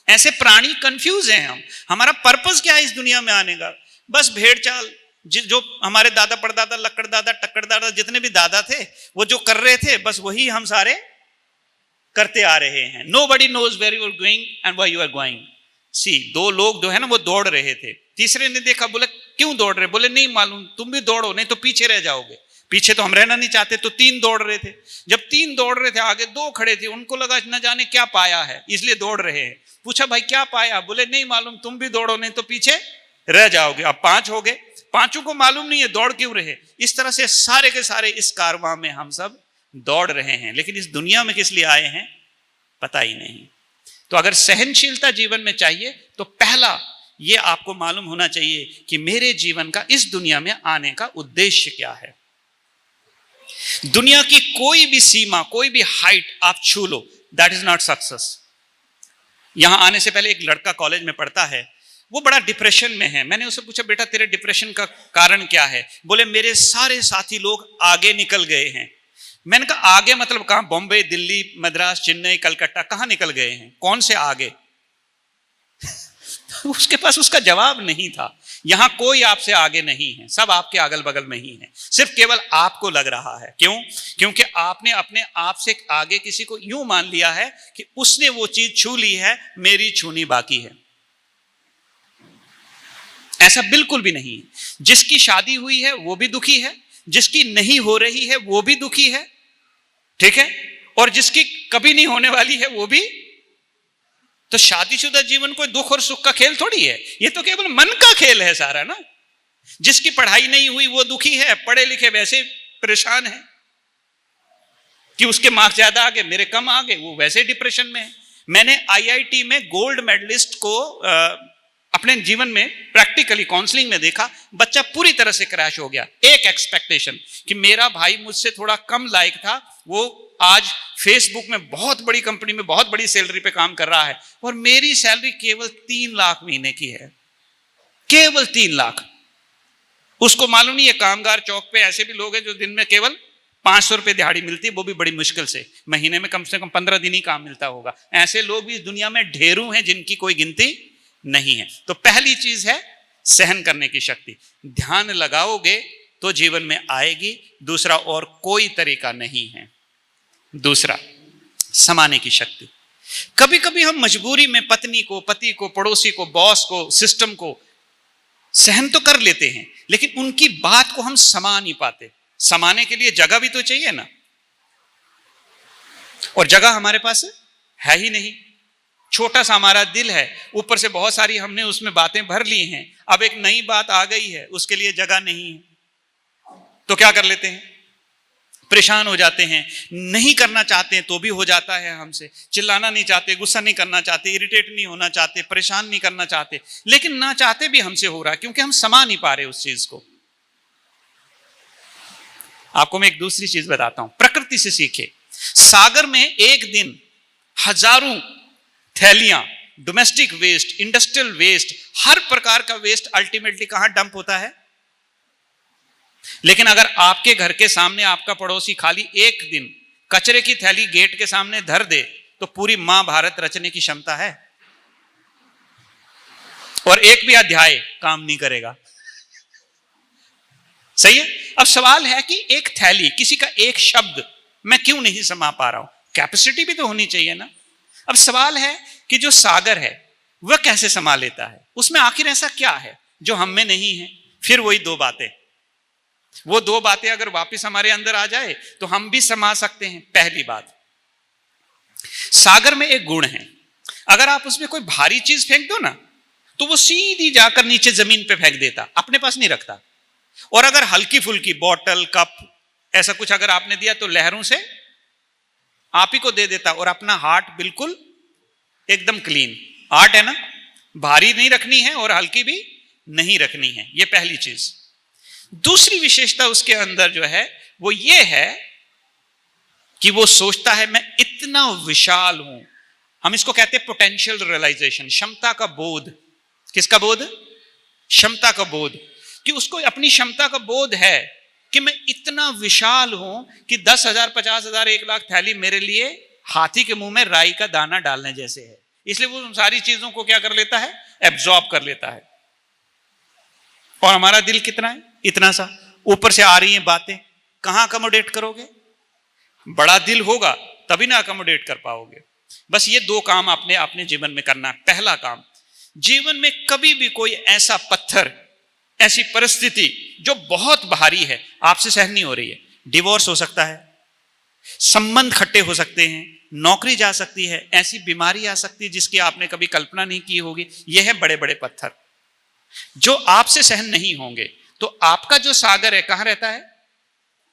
ऐसे प्राणी कंफ्यूज हैं हम। हमारा पर्पस क्या है इस दुनिया में आने का? बस भेड़ चाल, जो हमारे दादा परदादा, लक्कड़ दादा, टक्कड़ दादा, जितने भी दादा थे वो जो कर रहे थे, बस वही हम सारे करते आ रहे हैं। Nobody knows where you are going and why you are going. See, 2 लोग जो है ना वो दौड़ रहे थे। तीसरे ने देखा, बोले क्यों दौड़ रहे? बोले नहीं मालूम। तुम भी दौड़ो, नहीं तो पीछे रह जाओगे। पीछे तो हम रहना नहीं चाहते, तो 3 दौड़ रहे थे। जब 3 दौड़ रहे थे, आगे 2 खड़े थे, उनको लगा न जाने क्या पाया है, इसलिए दौड़ रहे हैं। पूछा भाई क्या पाया? बोले नहीं मालूम, तुम भी दौड़ो नहीं तो पीछे रह जाओगे। अब 5 हो गए, 5 को मालूम नहीं है दौड़ क्यों रहे। इस तरह से सारे के सारे इस कारवां में हम सब दौड़ रहे हैं, लेकिन इस दुनिया में किस लिए आए हैं पता ही नहीं। तो अगर सहनशीलता जीवन में चाहिए तो पहला ये आपको मालूम होना चाहिए कि मेरे जीवन का इस दुनिया में आने का उद्देश्य क्या है। दुनिया की कोई भी सीमा, कोई भी हाइट आप छू लो, दैट इज नॉट सक्सेस। यहां आने से पहले एक लड़का कॉलेज में पढ़ता है, वो बड़ा डिप्रेशन में है। मैंने उससे पूछा बेटा तेरे डिप्रेशन का कारण क्या है? बोले मेरे सारे साथी लोग आगे निकल गए हैं। मैंने कहा आगे मतलब कहां? बॉम्बे, दिल्ली, मद्रास, चेन्नई, कलकत्ता, कहां निकल गए हैं? कौन से आगे? उसके पास उसका जवाब नहीं था। यहां कोई आपसे आगे नहीं है, सब आपके अगल बगल में ही है, सिर्फ केवल आपको लग रहा है। क्यों? क्योंकि आपने अपने आप से आगे किसी को यूं मान लिया है कि उसने वो चीज छू ली है, मेरी छूनी बाकी है। ऐसा बिल्कुल भी नहीं है। जिसकी शादी हुई है वो भी दुखी है, जिसकी नहीं हो रही है वो भी दुखी है, ठीक है, और जिसकी कभी नहीं होने वाली है वो भी। तो शादीशुदा जीवन कोई दुख और सुख का खेल थोड़ी है, ये तो केवल मन का खेल है सारा ना। जिसकी पढ़ाई नहीं हुई वो दुखी है, पढ़े लिखे वैसे परेशान है कि उसके मार्क्स ज्यादा आ गए, मेरे कम आ गए, वो वैसे डिप्रेशन में है। मैंने आईआईटी में गोल्ड मेडलिस्ट को अपने जीवन में प्रैक्टिकली काउंसलिंग में देखा, बच्चा पूरी तरह से क्रैश हो गया। एक एक्सपेक्टेशन कि मेरा भाई मुझसे थोड़ा कम लायक था, वो आज फेसबुक में बहुत बड़ी कंपनी में बहुत बड़ी सैलरी पे काम कर रहा है, और मेरी सैलरी केवल 3 लाख महीने की है, केवल 3 लाख। उसको मालूम नहीं है कामगार चौक पे ऐसे भी लोग हैं जो दिन में केवल 500 रुपए दिहाड़ी मिलती है, वो भी बड़ी मुश्किल से, महीने में कम से कम 15 दिन ही काम मिलता होगा। ऐसे लोग भी इस दुनिया में ढेरों हैं जिनकी कोई गिनती नहीं है। तो पहली चीज है सहन करने की शक्ति। ध्यान लगाओगे तो जीवन में आएगी, दूसरा और कोई तरीका नहीं है। दूसरा समाने की शक्ति। कभी कभी हम मजबूरी में पत्नी को, पति को, पड़ोसी को, बॉस को, सिस्टम को सहन तो कर लेते हैं, लेकिन उनकी बात को हम समा नहीं पाते। समाने के लिए जगह भी तो चाहिए ना, और जगह हमारे पास है ही नहीं। छोटा सा हमारा दिल है, ऊपर से बहुत सारी हमने उसमें बातें भर ली हैं, अब एक नई बात आ गई है, उसके लिए जगह नहीं है, तो क्या कर लेते हैं? परेशान हो जाते हैं। नहीं करना चाहते हैं तो भी हो जाता है हमसे। चिल्लाना नहीं चाहते, गुस्सा नहीं करना चाहते, इरिटेट नहीं होना चाहते, परेशान नहीं करना चाहते, लेकिन ना चाहते भी हमसे हो रहा है, क्योंकि हम समा नहीं पा रहे उस चीज को। आपको मैं एक दूसरी चीज बताता हूं, प्रकृति से सीखे। सागर में एक दिन हजारों थैलियां डोमेस्टिक वेस्ट, इंडस्ट्रियल वेस्ट, हर प्रकार का वेस्ट अल्टीमेटली कहां डंप होता है? लेकिन अगर आपके घर के सामने आपका पड़ोसी खाली एक दिन कचरे की थैली गेट के सामने धर दे, तो पूरी महाभारत रचने की क्षमता है, और एक भी अध्याय काम नहीं करेगा। सही है? अब सवाल है कि एक थैली, किसी का एक शब्द मैं क्यों नहीं समा पा रहा हूं? कैपेसिटी भी तो होनी चाहिए ना। अब सवाल है कि जो सागर है वह कैसे समा लेता है? उसमें आखिर ऐसा क्या है जो हम में नहीं है? फिर वही 2 बातें, वो 2 बातें अगर वापस हमारे अंदर आ जाए तो हम भी समा सकते हैं। पहली बात, सागर में एक गुण है, अगर आप उसमें कोई भारी चीज फेंक दो ना तो वो सीधी जाकर नीचे जमीन पे फेंक देता, अपने पास नहीं रखता। और अगर हल्की फुल्की बॉटल, कप, ऐसा कुछ अगर आपने दिया तो लहरों से आप ही को दे देता, और अपना हार्ट बिल्कुल एकदम क्लीन हार्ट है ना, भारी नहीं रखनी है और हल्की भी नहीं रखनी है। ये पहली चीज। दूसरी विशेषता उसके अंदर जो है वो ये है कि वो सोचता है मैं इतना विशाल हूं। हम इसको कहते हैं पोटेंशियल रियलाइजेशन, क्षमता का बोध। किसका बोध? क्षमता का बोध, कि उसको अपनी क्षमता का बोध है कि मैं इतना विशाल हूं कि 10,000, 50,000, 1 लाख थैली मेरे लिए हाथी के मुंह में राई का दाना डालने जैसे है। इसलिए वो उन सारी चीजों को क्या कर लेता है? एब्जॉर्ब कर लेता है। और हमारा दिल कितना है? इतना सा। ऊपर से आ रही हैं बातें, कहां अकोमोडेट करोगे? बड़ा दिल होगा तभी ना अकोमोडेट कर पाओगे। बस ये 2 काम आपने अपने जीवन में करना है। पहला काम, जीवन में कभी भी कोई ऐसा पत्थर, ऐसी परिस्थिति जो बहुत भारी है, आपसे सहन नहीं हो रही है, डिवोर्स हो सकता है, संबंध खट्टे हो सकते हैं, नौकरी जा सकती है, ऐसी बीमारी आ सकती है जिसकी आपने कभी कल्पना नहीं की होगी। यह है बड़े बड़े पत्थर जो आपसे सहन नहीं होंगे। तो आपका जो सागर है कहां रहता है?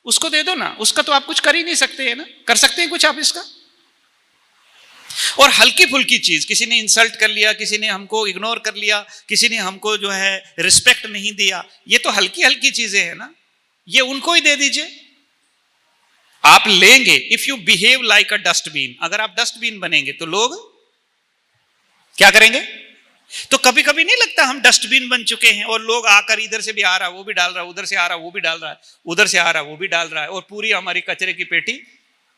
उसको दे दो ना, उसका तो आप कुछ कर ही नहीं सकते हैं ना। कर सकते हैं कुछ आप इसका? और हल्की फुल्की चीज, किसी ने इंसल्ट कर लिया, किसी ने हमको इग्नोर कर लिया, किसी ने हमको जो है रिस्पेक्ट नहीं दिया, ये तो हल्की हल्की चीजें हैं ना, ये उनको ही दे दीजिए। आप लेंगे, if you behave like a dustbin, अगर आप डस्टबिन बनेंगे तो लोग क्या करेंगे? तो कभी कभी नहीं लगता हम डस्टबिन बन चुके हैं और लोग आकर इधर से भी आ रहा वो भी डाल रहा, उधर से आ रहा वो भी डाल रहा है, उधर से आ रहा वो भी डाल रहा है, और पूरी हमारी कचरे की पेटी,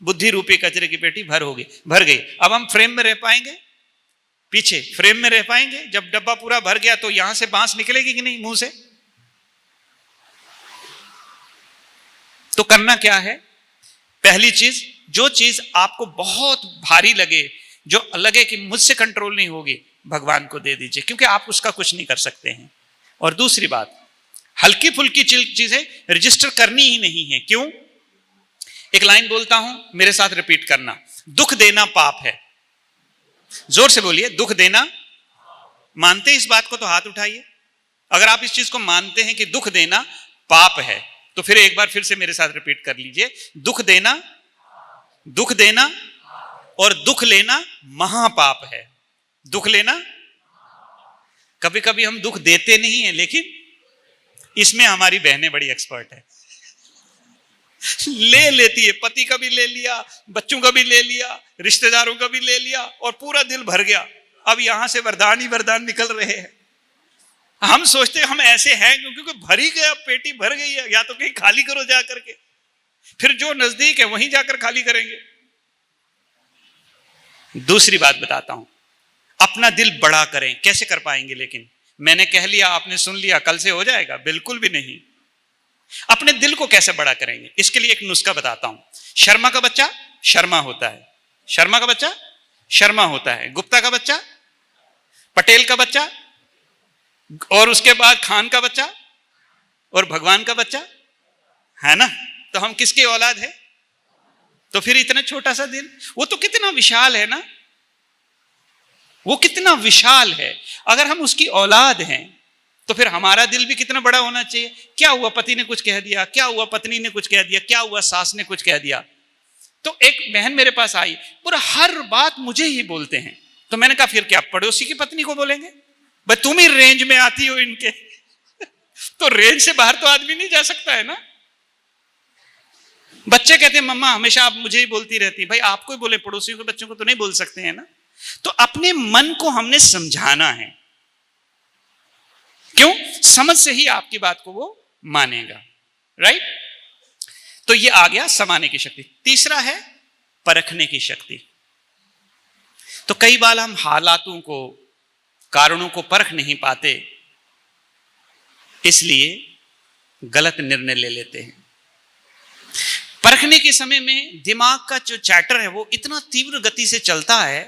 बुद्धि रूपी कचरे की पेटी भर गई। अब हम फ्रेम में रह पाएंगे? पीछे फ्रेम में रह पाएंगे? जब डब्बा पूरा भर गया तो यहां से बांस निकलेगी कि नहीं मुंह से? तो करना क्या है? पहली चीज, जो चीज आपको बहुत भारी लगे, जो लगे कि मुझसे कंट्रोल नहीं होगी, भगवान को दे दीजिए, क्योंकि आप उसका कुछ नहीं कर सकते हैं। और दूसरी बात, हल्की फुल्की चीजें रजिस्टर करनी ही नहीं है। क्यों? एक लाइन बोलता हूं, मेरे साथ रिपीट करना, दुख देना पाप है। जोर से बोलिए, दुख देना। मानते इस बात को तो हाथ उठाइए। अगर आप इस चीज को मानते हैं कि दुख देना पाप है, तो फिर एक बार फिर से मेरे साथ रिपीट कर लीजिए, दुख देना और दुख लेना महापाप है। दुख लेना, कभी कभी हम दुख देते नहीं है, लेकिन इसमें हमारी बहनें बड़ी एक्सपर्ट है, ले लेती है। पति का भी ले लिया, बच्चों का भी ले लिया, रिश्तेदारों का भी ले लिया, और पूरा दिल भर गया। अब यहां से वरदान ही वरदान निकल रहे हैं। हम सोचते हम ऐसे हैं क्योंकि भर ही गया, पेटी भर गई है, या तो कहीं खाली करो जा करके, फिर जो नजदीक है वहीं जाकर खाली करेंगे। दूसरी बात बताता हूं, अपना दिल बड़ा करें। कैसे कर पाएंगे? लेकिन मैंने कह लिया, आपने सुन लिया, कल से हो जाएगा? बिल्कुल भी नहीं। अपने दिल को कैसे बड़ा करेंगे? इसके लिए एक नुस्खा बताता हूं। शर्मा का बच्चा शर्मा होता है, शर्मा का बच्चा शर्मा होता है, गुप्ता का बच्चा, पटेल का बच्चा, और उसके बाद खान का बच्चा, और भगवान का बच्चा, है ना? तो हम किसकी औलाद है? तो फिर इतना छोटा सा दिल, वो तो कितना विशाल है ना, वो कितना विशाल है। अगर हम उसकी औलाद हैं तो फिर हमारा दिल भी कितना बड़ा होना चाहिए। क्या हुआ, पति ने कुछ कह दिया, क्या हुआ, पत्नी ने कुछ कह दिया, क्या हुआ, सास ने कुछ कह दिया, तो एक बहन मेरे पास आई, पूरा हर बात मुझे ही बोलते हैं। तो मैंने कहा फिर क्या, पड़ोसी की पत्नी को बोलेंगे? भाई तुम ही रेंज में आती हो इनके तो रेंज से बाहर तो आदमी नहीं जा सकता है ना। बच्चे कहते हैं मम्मा हमेशा आप मुझे ही बोलती रहती। भाई आपको ही बोले, पड़ोसियों के बच्चों को तो नहीं बोल सकते हैं ना। तो अपने मन को हमने समझाना है। क्यों? समझ से ही आपकी बात को वो मानेगा, राइट? तो ये आ गया समाने की शक्ति। तीसरा है परखने की शक्ति। तो कई बार हम हालातों को, कारणों को परख नहीं पाते, इसलिए गलत निर्णय ले लेते हैं। परखने के समय में दिमाग का जो चैटर है वो इतना तीव्र गति से चलता है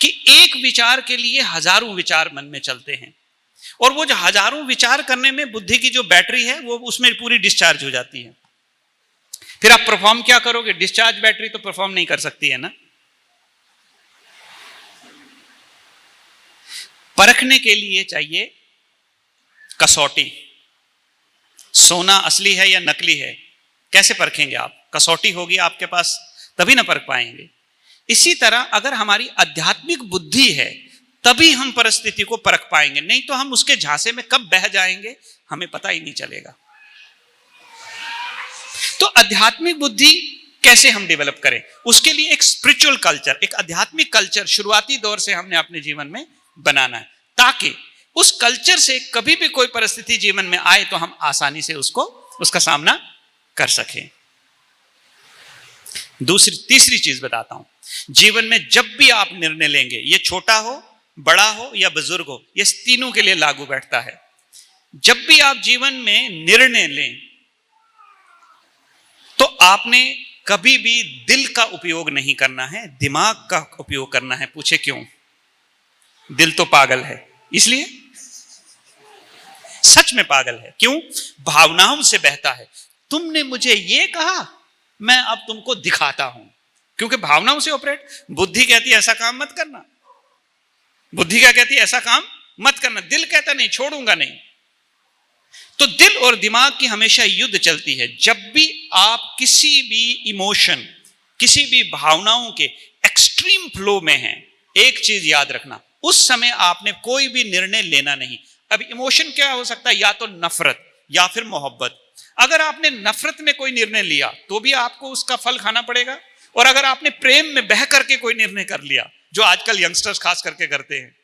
कि एक विचार के लिए हजारों विचार मन में चलते हैं, और वो जो हजारों विचार करने में बुद्धि की जो बैटरी है वो उसमें पूरी डिस्चार्ज हो जाती है। फिर आप परफॉर्म क्या करोगे? डिस्चार्ज बैटरी तो परफॉर्म नहीं कर सकती है ना। परखने के लिए चाहिए कसौटी। सोना असली है या नकली है, कैसे परखेंगे आप? कसौटी होगी आपके पास, तभी ना परख पाएंगे। इसी तरह अगर हमारी आध्यात्मिक बुद्धि है तभी हम परिस्थिति को परख पाएंगे, नहीं तो हम उसके झांसे में कब बह जाएंगे हमें पता ही नहीं चलेगा। तो आध्यात्मिक बुद्धि कैसे हम डेवलप करें? उसके लिए एक स्पिरिचुअल कल्चर, एक आध्यात्मिक कल्चर शुरुआती दौर से हमने अपने जीवन में बनाना है, ताकि उस कल्चर से कभी भी कोई परिस्थिति जीवन में आए तो हम आसानी से उसका सामना कर सकें। तीसरी चीज बताता हूं, जीवन में जब भी आप निर्णय लेंगे, ये छोटा हो, बड़ा हो या बुजुर्ग हो, ये तीनों के लिए लागू बैठता है। जब भी आप जीवन में निर्णय लें तो आपने कभी भी दिल का उपयोग नहीं करना है, दिमाग का उपयोग करना है। पूछे क्यों? दिल तो पागल है, इसलिए सच में पागल है। क्यों? भावनाओं से बहता है। तुमने मुझे ये कहा, मैं अब तुमको दिखाता हूं। क्योंकि भावनाओं से ऑपरेट, बुद्धि कहती है ऐसा काम मत करना, बुद्धि क्या कहती है ऐसा काम मत करना, दिल कहता नहीं छोड़ूंगा नहीं। तो दिल और दिमाग की हमेशा युद्ध चलती है। जब भी आप किसी भी इमोशन, किसी भी भावनाओं के एक्सट्रीम फ्लो में हैं, एक चीज याद रखना, उस समय आपने कोई भी निर्णय लेना नहीं। अब इमोशन क्या हो सकता है, या तो नफरत या फिर मोहब्बत। अगर आपने नफरत में कोई निर्णय लिया तो भी आपको उसका फल खाना पड़ेगा, और अगर आपने प्रेम में बह करके कोई निर्णय कर लिया, जो आजकल यंगस्टर्स खास करके करते हैं,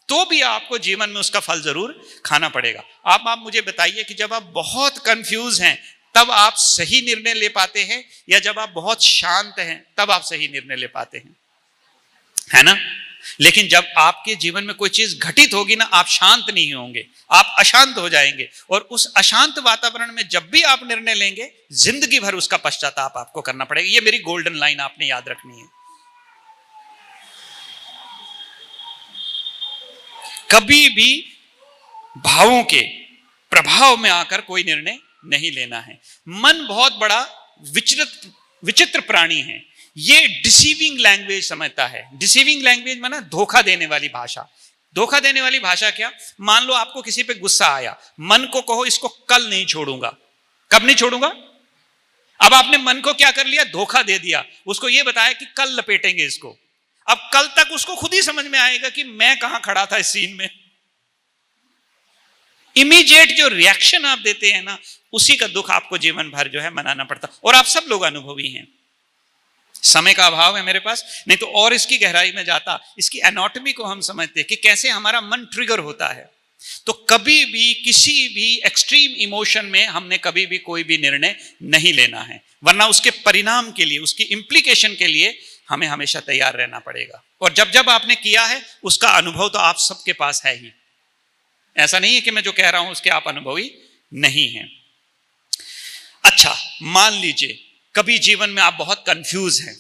तो भी आपको जीवन में उसका फल जरूर खाना पड़ेगा। आप मुझे बताइए कि जब आप बहुत कंफ्यूज हैं तब आप सही निर्णय ले पाते हैं, या जब आप बहुत शांत हैं तब आप सही निर्णय ले पाते हैं, है ना? लेकिन जब आपके जीवन में कोई चीज घटित होगी ना, आप शांत नहीं होंगे, आप अशांत हो जाएंगे, और उस अशांत वातावरण में जब भी आप निर्णय लेंगे, जिंदगी भर उसका पश्चाताप आपको करना पड़ेगा। ये मेरी गोल्डन लाइन आपने याद रखनी है। कभी भी भावों के प्रभाव में आकर कोई निर्णय नहीं लेना है। मन बहुत बड़ा विचित्र प्राणी है। ये डिसीविंग लैंग्वेज समझता है। डिसीविंग लैंग्वेज माना धोखा देने वाली भाषा। धोखा देने वाली भाषा क्या? मान लो आपको किसी पे गुस्सा आया, मन को कहो इसको कल नहीं छोड़ूंगा। कब नहीं छोड़ूंगा? अब आपने मन को क्या कर लिया? धोखा दे दिया। उसको ये बताया कि कल लपेटेंगे इसको। अब कल तक उसको खुद ही समझ में आएगा कि मैं कहां खड़ा था इस सीन में। इमीडिएट जो रिएक्शन आप देते हैं ना, उसी का दुख आपको जीवन भर जो है मनाना पड़ता। और आप सब लोग अनुभवी हैं। समय का अभाव है मेरे पास, नहीं तो और इसकी गहराई में जाता। इसकी एनाटॉमी को हम समझते हैं कि कैसे हमारा मन ट्रिगर होता है। तो कभी भी किसी भी एक्सट्रीम इमोशन में हमने कभी भी कोई भी निर्णय नहीं लेना है, वरना उसके परिणाम के लिए, उसकी इंप्लीकेशन के लिए हमें हमेशा तैयार रहना पड़ेगा। और जब जब आपने किया है उसका अनुभव तो आप सबके पास है ही। ऐसा नहीं है कि मैं जो कह रहा हूं उसके आप अनुभवी नहीं हैं। अच्छा, मान लीजिए कभी जीवन में आप बहुत कंफ्यूज हैं,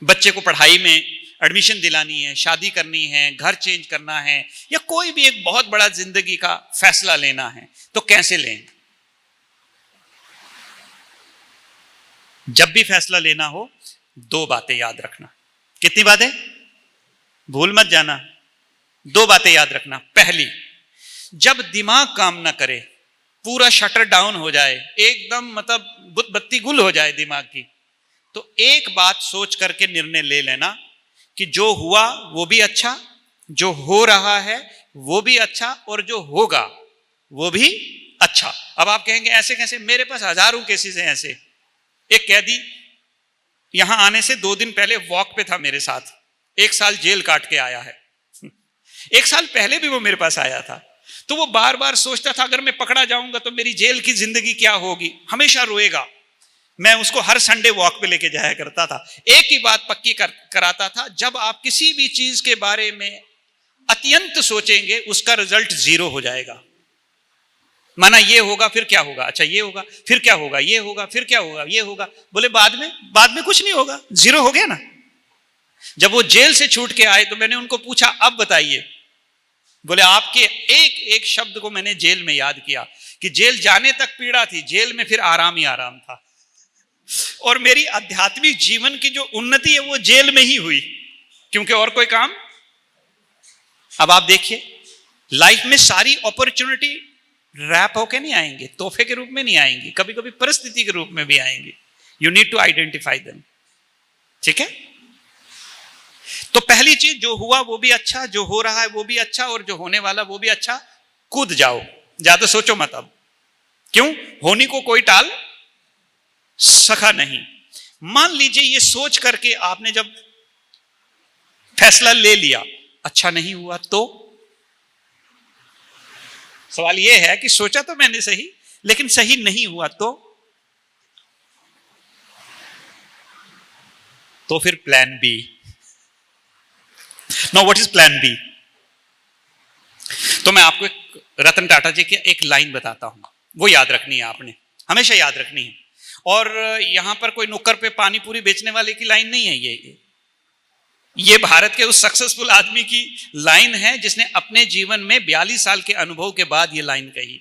बच्चे को पढ़ाई में एडमिशन दिलानी है, शादी करनी है, घर चेंज करना है, या कोई भी एक बहुत बड़ा जिंदगी का फैसला लेना है, तो कैसे लें? जब भी फैसला लेना हो, दो बातें याद रखना। कितनी बातें? भूल मत जाना। दो बातें याद रखना। पहली, जब दिमाग काम ना करे, पूरा शटर डाउन हो जाए, एकदम मतलब बत्ती गुल हो जाए दिमाग की, तो एक बात सोच करके निर्णय ले लेना कि जो हुआ वो भी अच्छा, जो हो रहा है वो भी अच्छा, और जो होगा वो भी अच्छा। अब आप कहेंगे ऐसे कैसे? मेरे पास हजारों केसेस हैं ऐसे। एक कैदी यहां आने से 2 दिन पहले वॉक पे था मेरे साथ, 1 साल जेल काट के आया है। 1 साल पहले भी वो मेरे पास आया था। तो वो बार बार सोचता था अगर मैं पकड़ा जाऊंगा तो मेरी जेल की जिंदगी क्या होगी, हमेशा रोएगा। मैं उसको हर संडे वॉक पे लेके जाया करता था। एक ही बात पक्की कराता था, जब आप किसी भी चीज के बारे में अत्यंत सोचेंगे उसका रिजल्ट 0 हो जाएगा। माना ये होगा फिर क्या होगा, अच्छा ये होगा फिर क्या होगा, ये होगा फिर क्या होगा, ये होगा, बोले बाद में कुछ नहीं होगा, 0 हो गया ना। जब वो जेल से छूट के आए तो मैंने उनको पूछा अब बताइए, बोले आपके एक एक शब्द को मैंने जेल में याद किया कि जेल जाने तक पीड़ा थी, जेल में फिर आराम ही आराम था। और मेरी आध्यात्मिक जीवन की जो उन्नति है वो जेल में ही हुई, क्योंकि और कोई काम। अब आप देखिए, लाइफ में सारी अपॉर्चुनिटी रैप होके नहीं आएंगे, तोहफे के रूप में नहीं आएंगी, कभी कभी परिस्थिति के रूप में भी आएंगी। You need to identify them. ठीक है? तो पहली चीज, जो हुआ वो भी अच्छा, जो हो रहा है वो भी अच्छा, और जो होने वाला वो भी अच्छा। कूद जाओ, ज्यादा सोचो मत। अब क्यों? होने को कोई टाल सका नहीं। मान लीजिए ये सोच करके आपने जब फैसला ले लिया, अच्छा नहीं हुआ तो? सवाल यह है कि सोचा तो मैंने सही, लेकिन सही नहीं हुआ तो फिर plan B. Now what is plan B? तो मैं आपको एक रतन टाटा जी की एक लाइन बताता हूं, वो याद रखनी है, आपने हमेशा याद रखनी है। और यहां पर कोई नुक्कड़ पे पानी पूरी बेचने वाले की लाइन नहीं है। ये भारत के उस सक्सेसफुल आदमी की लाइन है जिसने अपने जीवन में 42 साल के अनुभव के बाद ये लाइन कही।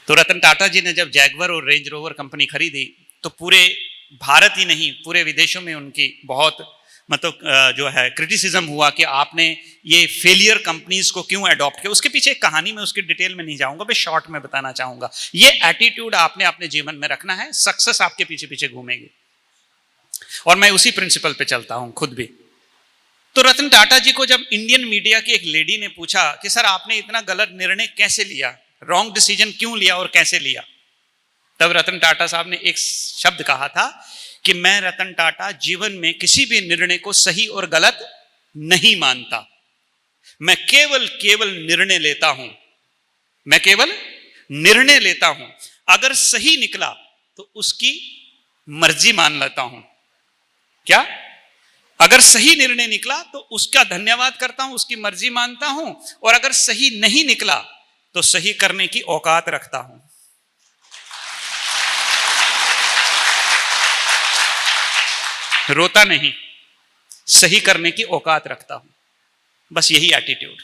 तो रतन टाटा जी ने जब जैगवर और रेंज रोवर कंपनी खरीदी तो पूरे भारत ही नहीं पूरे विदेशों में उनकी बहुत मतलब जो है क्रिटिसिज्म हुआ कि आपने ये फेलियर कंपनीज को क्यों अडॉप्ट किया। उसके पीछे एक कहानी में उसकी डिटेल में नहीं जाऊंगा, मैं शॉर्ट में बताना चाहूंगा। ये एटीट्यूड आपने अपने जीवन में रखना है, सक्सेस आपके पीछे पीछे घूमेगी। और मैं उसी प्रिंसिपल पे चलता हूं खुद भी। तो रतन टाटा जी को जब इंडियन मीडिया की एक लेडी ने पूछा कि सर आपने इतना गलत निर्णय कैसे लिया, रॉन्ग डिसीजन क्यों लिया और कैसे लिया, तब रतन टाटा साहब ने एक शब्द कहा था कि मैं रतन टाटा जीवन में किसी भी निर्णय को सही और गलत नहीं मानता, मैं केवल निर्णय लेता हूं, मैं केवल निर्णय लेता हूं, अगर सही निकला तो उसकी मर्जी मान लेता हूं। क्या? अगर सही निर्णय निकला तो उसका धन्यवाद करता हूं, उसकी मर्जी मानता हूं, और अगर सही नहीं निकला तो सही करने की औकात रखता हूं। रोता नहीं, सही करने की औकात रखता हूं। बस यही एटीट्यूड।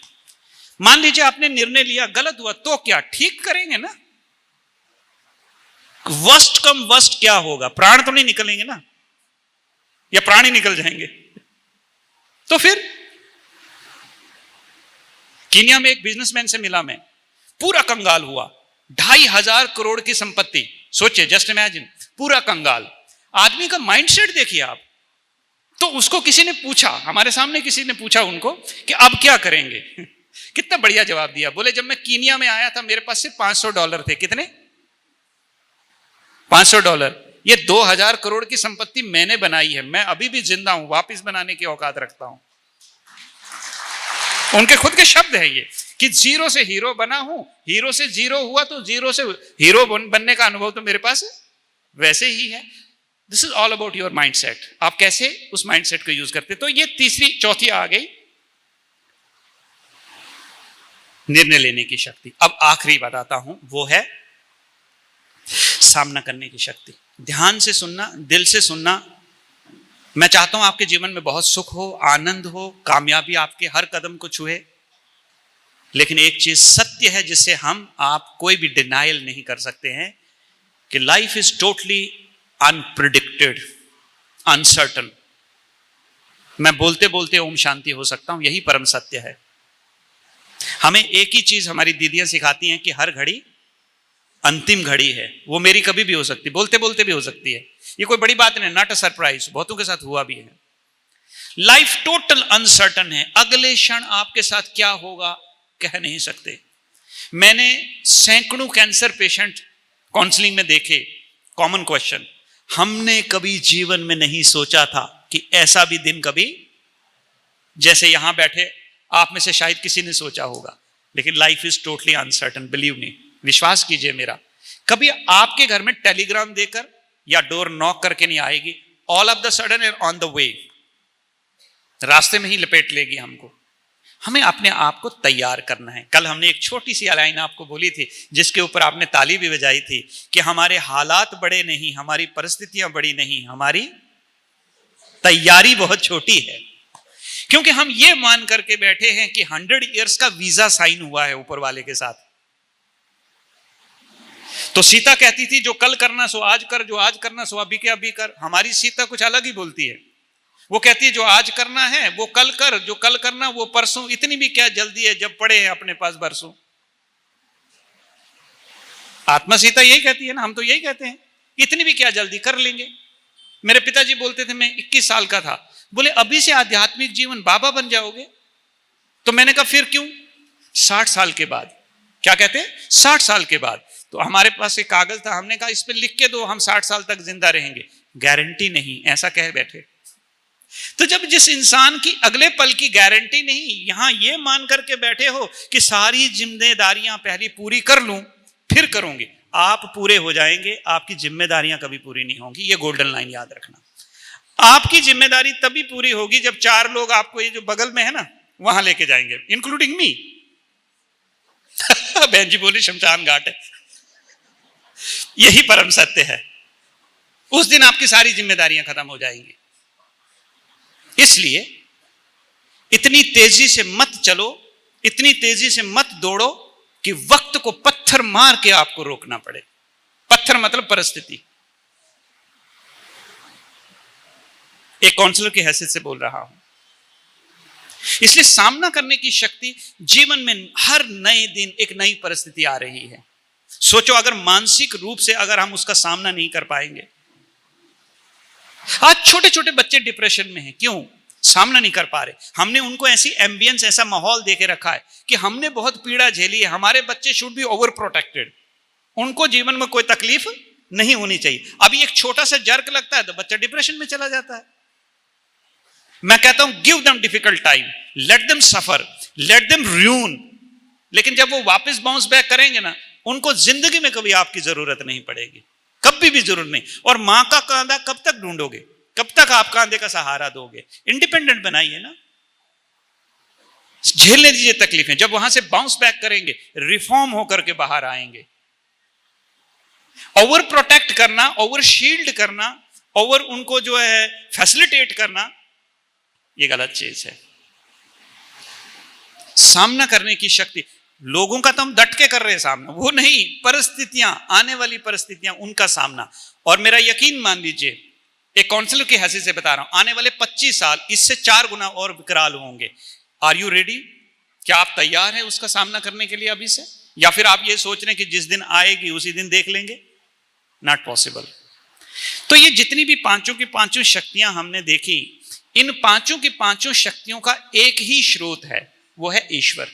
मान लीजिए आपने निर्णय लिया, गलत हुआ तो क्या, ठीक करेंगे ना। वर्स्ट कम वर्स्ट क्या होगा, प्राण तो नहीं निकलेंगे ना, या प्राण ही निकल जाएंगे। तो फिर कीनिया में एक बिजनेसमैन से मिला मैं, पूरा कंगाल हुआ, 2,500 करोड़ की संपत्ति, सोचिए, जस्ट इमेजिन, पूरा कंगाल। आदमी का माइंडसेट देखिए आप। तो उसको किसी ने पूछा, हमारे सामने किसी ने पूछा उनको कि अब क्या करेंगे। कितना बढ़िया जवाब दिया। बोले जब मैं कीनिया में आया था मेरे पास सिर्फ $500 थे। कितने? $500। ये 2,000 करोड़ की संपत्ति मैंने बनाई है, मैं अभी भी जिंदा हूं, वापस बनाने की औकात रखता हूं। उनके खुद के शब्द है ये कि जीरो से हीरो बना हूं, हीरो से जीरो हुआ तो जीरो से हीरो बनने का अनुभव तो मेरे पास वैसे ही है। This is all about your mindset, आप कैसे उस माइंडसेट को यूज करते। तो ये चौथी आ गई, निर्णय लेने की शक्ति। अब आखिरी बताता हूं, वो है सामना करने की शक्ति। ध्यान से सुनना, दिल से सुनना। मैं चाहता हूं आपके जीवन में बहुत सुख हो, आनंद हो, कामयाबी आपके हर कदम को छुए। लेकिन एक चीज सत्य है जिससे आप कोई भी डिनायल नहीं कर सकते हैं कि life is totally unpredicted, uncertain. मैं बोलते बोलते ओम शांति हो सकता हूं, यही परम सत्य है। हमें एक ही चीज हमारी दीदियां सिखाती हैं कि हर घड़ी अंतिम घड़ी है, वो मेरी कभी भी हो सकती, बोलते बोलते भी हो सकती है। ये कोई बड़ी बात नहीं, नॉट अ सरप्राइज, बहुतों के साथ हुआ भी है। लाइफ टोटल अनसर्टन है, अगले क्षण आपके साथ क्या होगा कह नहीं सकते। मैंने सैकड़ों कैंसर पेशेंट काउंसलिंग में देखे। कॉमन क्वेश्चन, हमने कभी जीवन में नहीं सोचा था कि ऐसा भी दिन कभी, जैसे यहां बैठे आप में से शायद किसी ने सोचा होगा। लेकिन life is totally uncertain, believe me, विश्वास कीजिए मेरा। कभी आपके घर में टेलीग्राम देकर या डोर नॉक करके नहीं आएगी, all of the sudden and on the way, रास्ते में ही लपेट लेगी हमको। हमें अपने आप को तैयार करना है। कल हमने एक छोटी सी लाइन आपको बोली थी जिसके ऊपर आपने ताली भी बजाई थी कि हमारे हालात बड़े नहीं, हमारी परिस्थितियां बड़ी नहीं, हमारी तैयारी बहुत छोटी है। क्योंकि हम ये मान करके बैठे हैं कि 100 इयर्स का वीजा साइन हुआ है ऊपर वाले के साथ। तो सीता कहती थी जो कल करना सो आज कर, जो आज करना सो अभी के अभी कर। हमारी सीता कुछ अलग ही बोलती है, वो कहती है जो आज करना है वो कल कर, जो कल करना वो परसों, इतनी भी क्या जल्दी है जब पड़े हैं अपने पास बरसों। आत्मा सीता यही कहती है ना, हम तो यही कहते हैं इतनी भी क्या जल्दी, कर लेंगे। मेरे पिताजी बोलते थे, मैं 21 साल का था, बोले अभी से आध्यात्मिक जीवन, बाबा बन जाओगे। तो मैंने कहा फिर क्यों, 60 साल के बाद। क्या कहते हैं? 60 साल के बाद। तो हमारे पास एक कागज था, हमने कहा इस पे लिख के दो हम 60 साल तक जिंदा रहेंगे। गारंटी नहीं, ऐसा कह बैठे। तो जब जिस इंसान की अगले पल की गारंटी नहीं, यहां ये मान करके बैठे हो कि सारी जिम्मेदारियां पहले पूरी कर लूं फिर करूंगी, आप पूरे हो जाएंगे, आपकी जिम्मेदारियां कभी पूरी नहीं होंगी। ये गोल्डन लाइन याद रखना। आपकी जिम्मेदारी तभी पूरी होगी जब 4 लोग आपको ये जो बगल में है ना वहां लेके जाएंगे, इंक्लूडिंग मी। बहन जी बोली शमशान घाट है। यही परम सत्य है। उस दिन आपकी सारी जिम्मेदारियां खत्म हो जाएंगी। इसलिए इतनी तेजी से मत चलो, इतनी तेजी से मत दौड़ो कि वक्त को पत्थर मार के आपको रोकना पड़े। पत्थर मतलब परिस्थिति। एक काउंसलर की हैसियत से बोल रहा हूं। इसलिए सामना करने की शक्ति, जीवन में हर नए दिन एक नई परिस्थिति आ रही है। सोचो अगर मानसिक रूप से अगर हम उसका सामना नहीं कर पाएंगे। आज छोटे छोटे बच्चे डिप्रेशन में हैं, क्यों? सामना नहीं कर पा रहे। हमने उनको ऐसी एम्बियंस, ऐसा माहौल देके रखा है कि हमने बहुत पीड़ा झेली है। हमारे बच्चे शुड बी ओवर प्रोटेक्टेड, उनको जीवन में कोई तकलीफ नहीं होनी चाहिए। अभी एक छोटा सा जर्क लगता है तो बच्चा डिप्रेशन में चला जाता है। मैं कहता हूं give them difficult time, let them suffer, let them ruin, लेकिन जब वो वापस बाउंस बैक करेंगे ना, उनको जिंदगी में कभी आपकी जरूरत नहीं पड़ेगी, कभी भी जरूरत नहीं। और मां का कांधा कब तक ढूंढोगे? कब तक आप कांधे का सहारा दोगे? इंडिपेंडेंट बनाइए ना, झेलने दीजिए तकलीफें। जब वहां से बाउंस बैक करेंगे, रिफॉर्म होकर के बाहर आएंगे। ओवर प्रोटेक्ट करना, ओवर शील्ड करना, ओवर उनको जो है फैसिलिटेट करना, ये गलत चीज है। सामना करने की शक्ति, लोगों का तो हम डट के कर रहे हैं सामना, वो नहीं, परिस्थितियां, आने वाली परिस्थितियां, उनका सामना। और मेरा यकीन मान लीजिए, एक काउंसलर की हैसियत से बता रहा हूं, आने वाले 25 साल इससे 4 गुना और विकराल होंगे। Are you ready? क्या आप तैयार हैं उसका सामना करने के लिए अभी से? या फिर आप ये सोच रहे हैं कि जिस दिन आएगी उसी दिन देख लेंगे? Not possible. तो ये जितनी भी पांचों की पांचों शक्तियां हमने देखी, इन पांचों की पांचों शक्तियों का एक ही स्रोत है, वो है ईश्वर।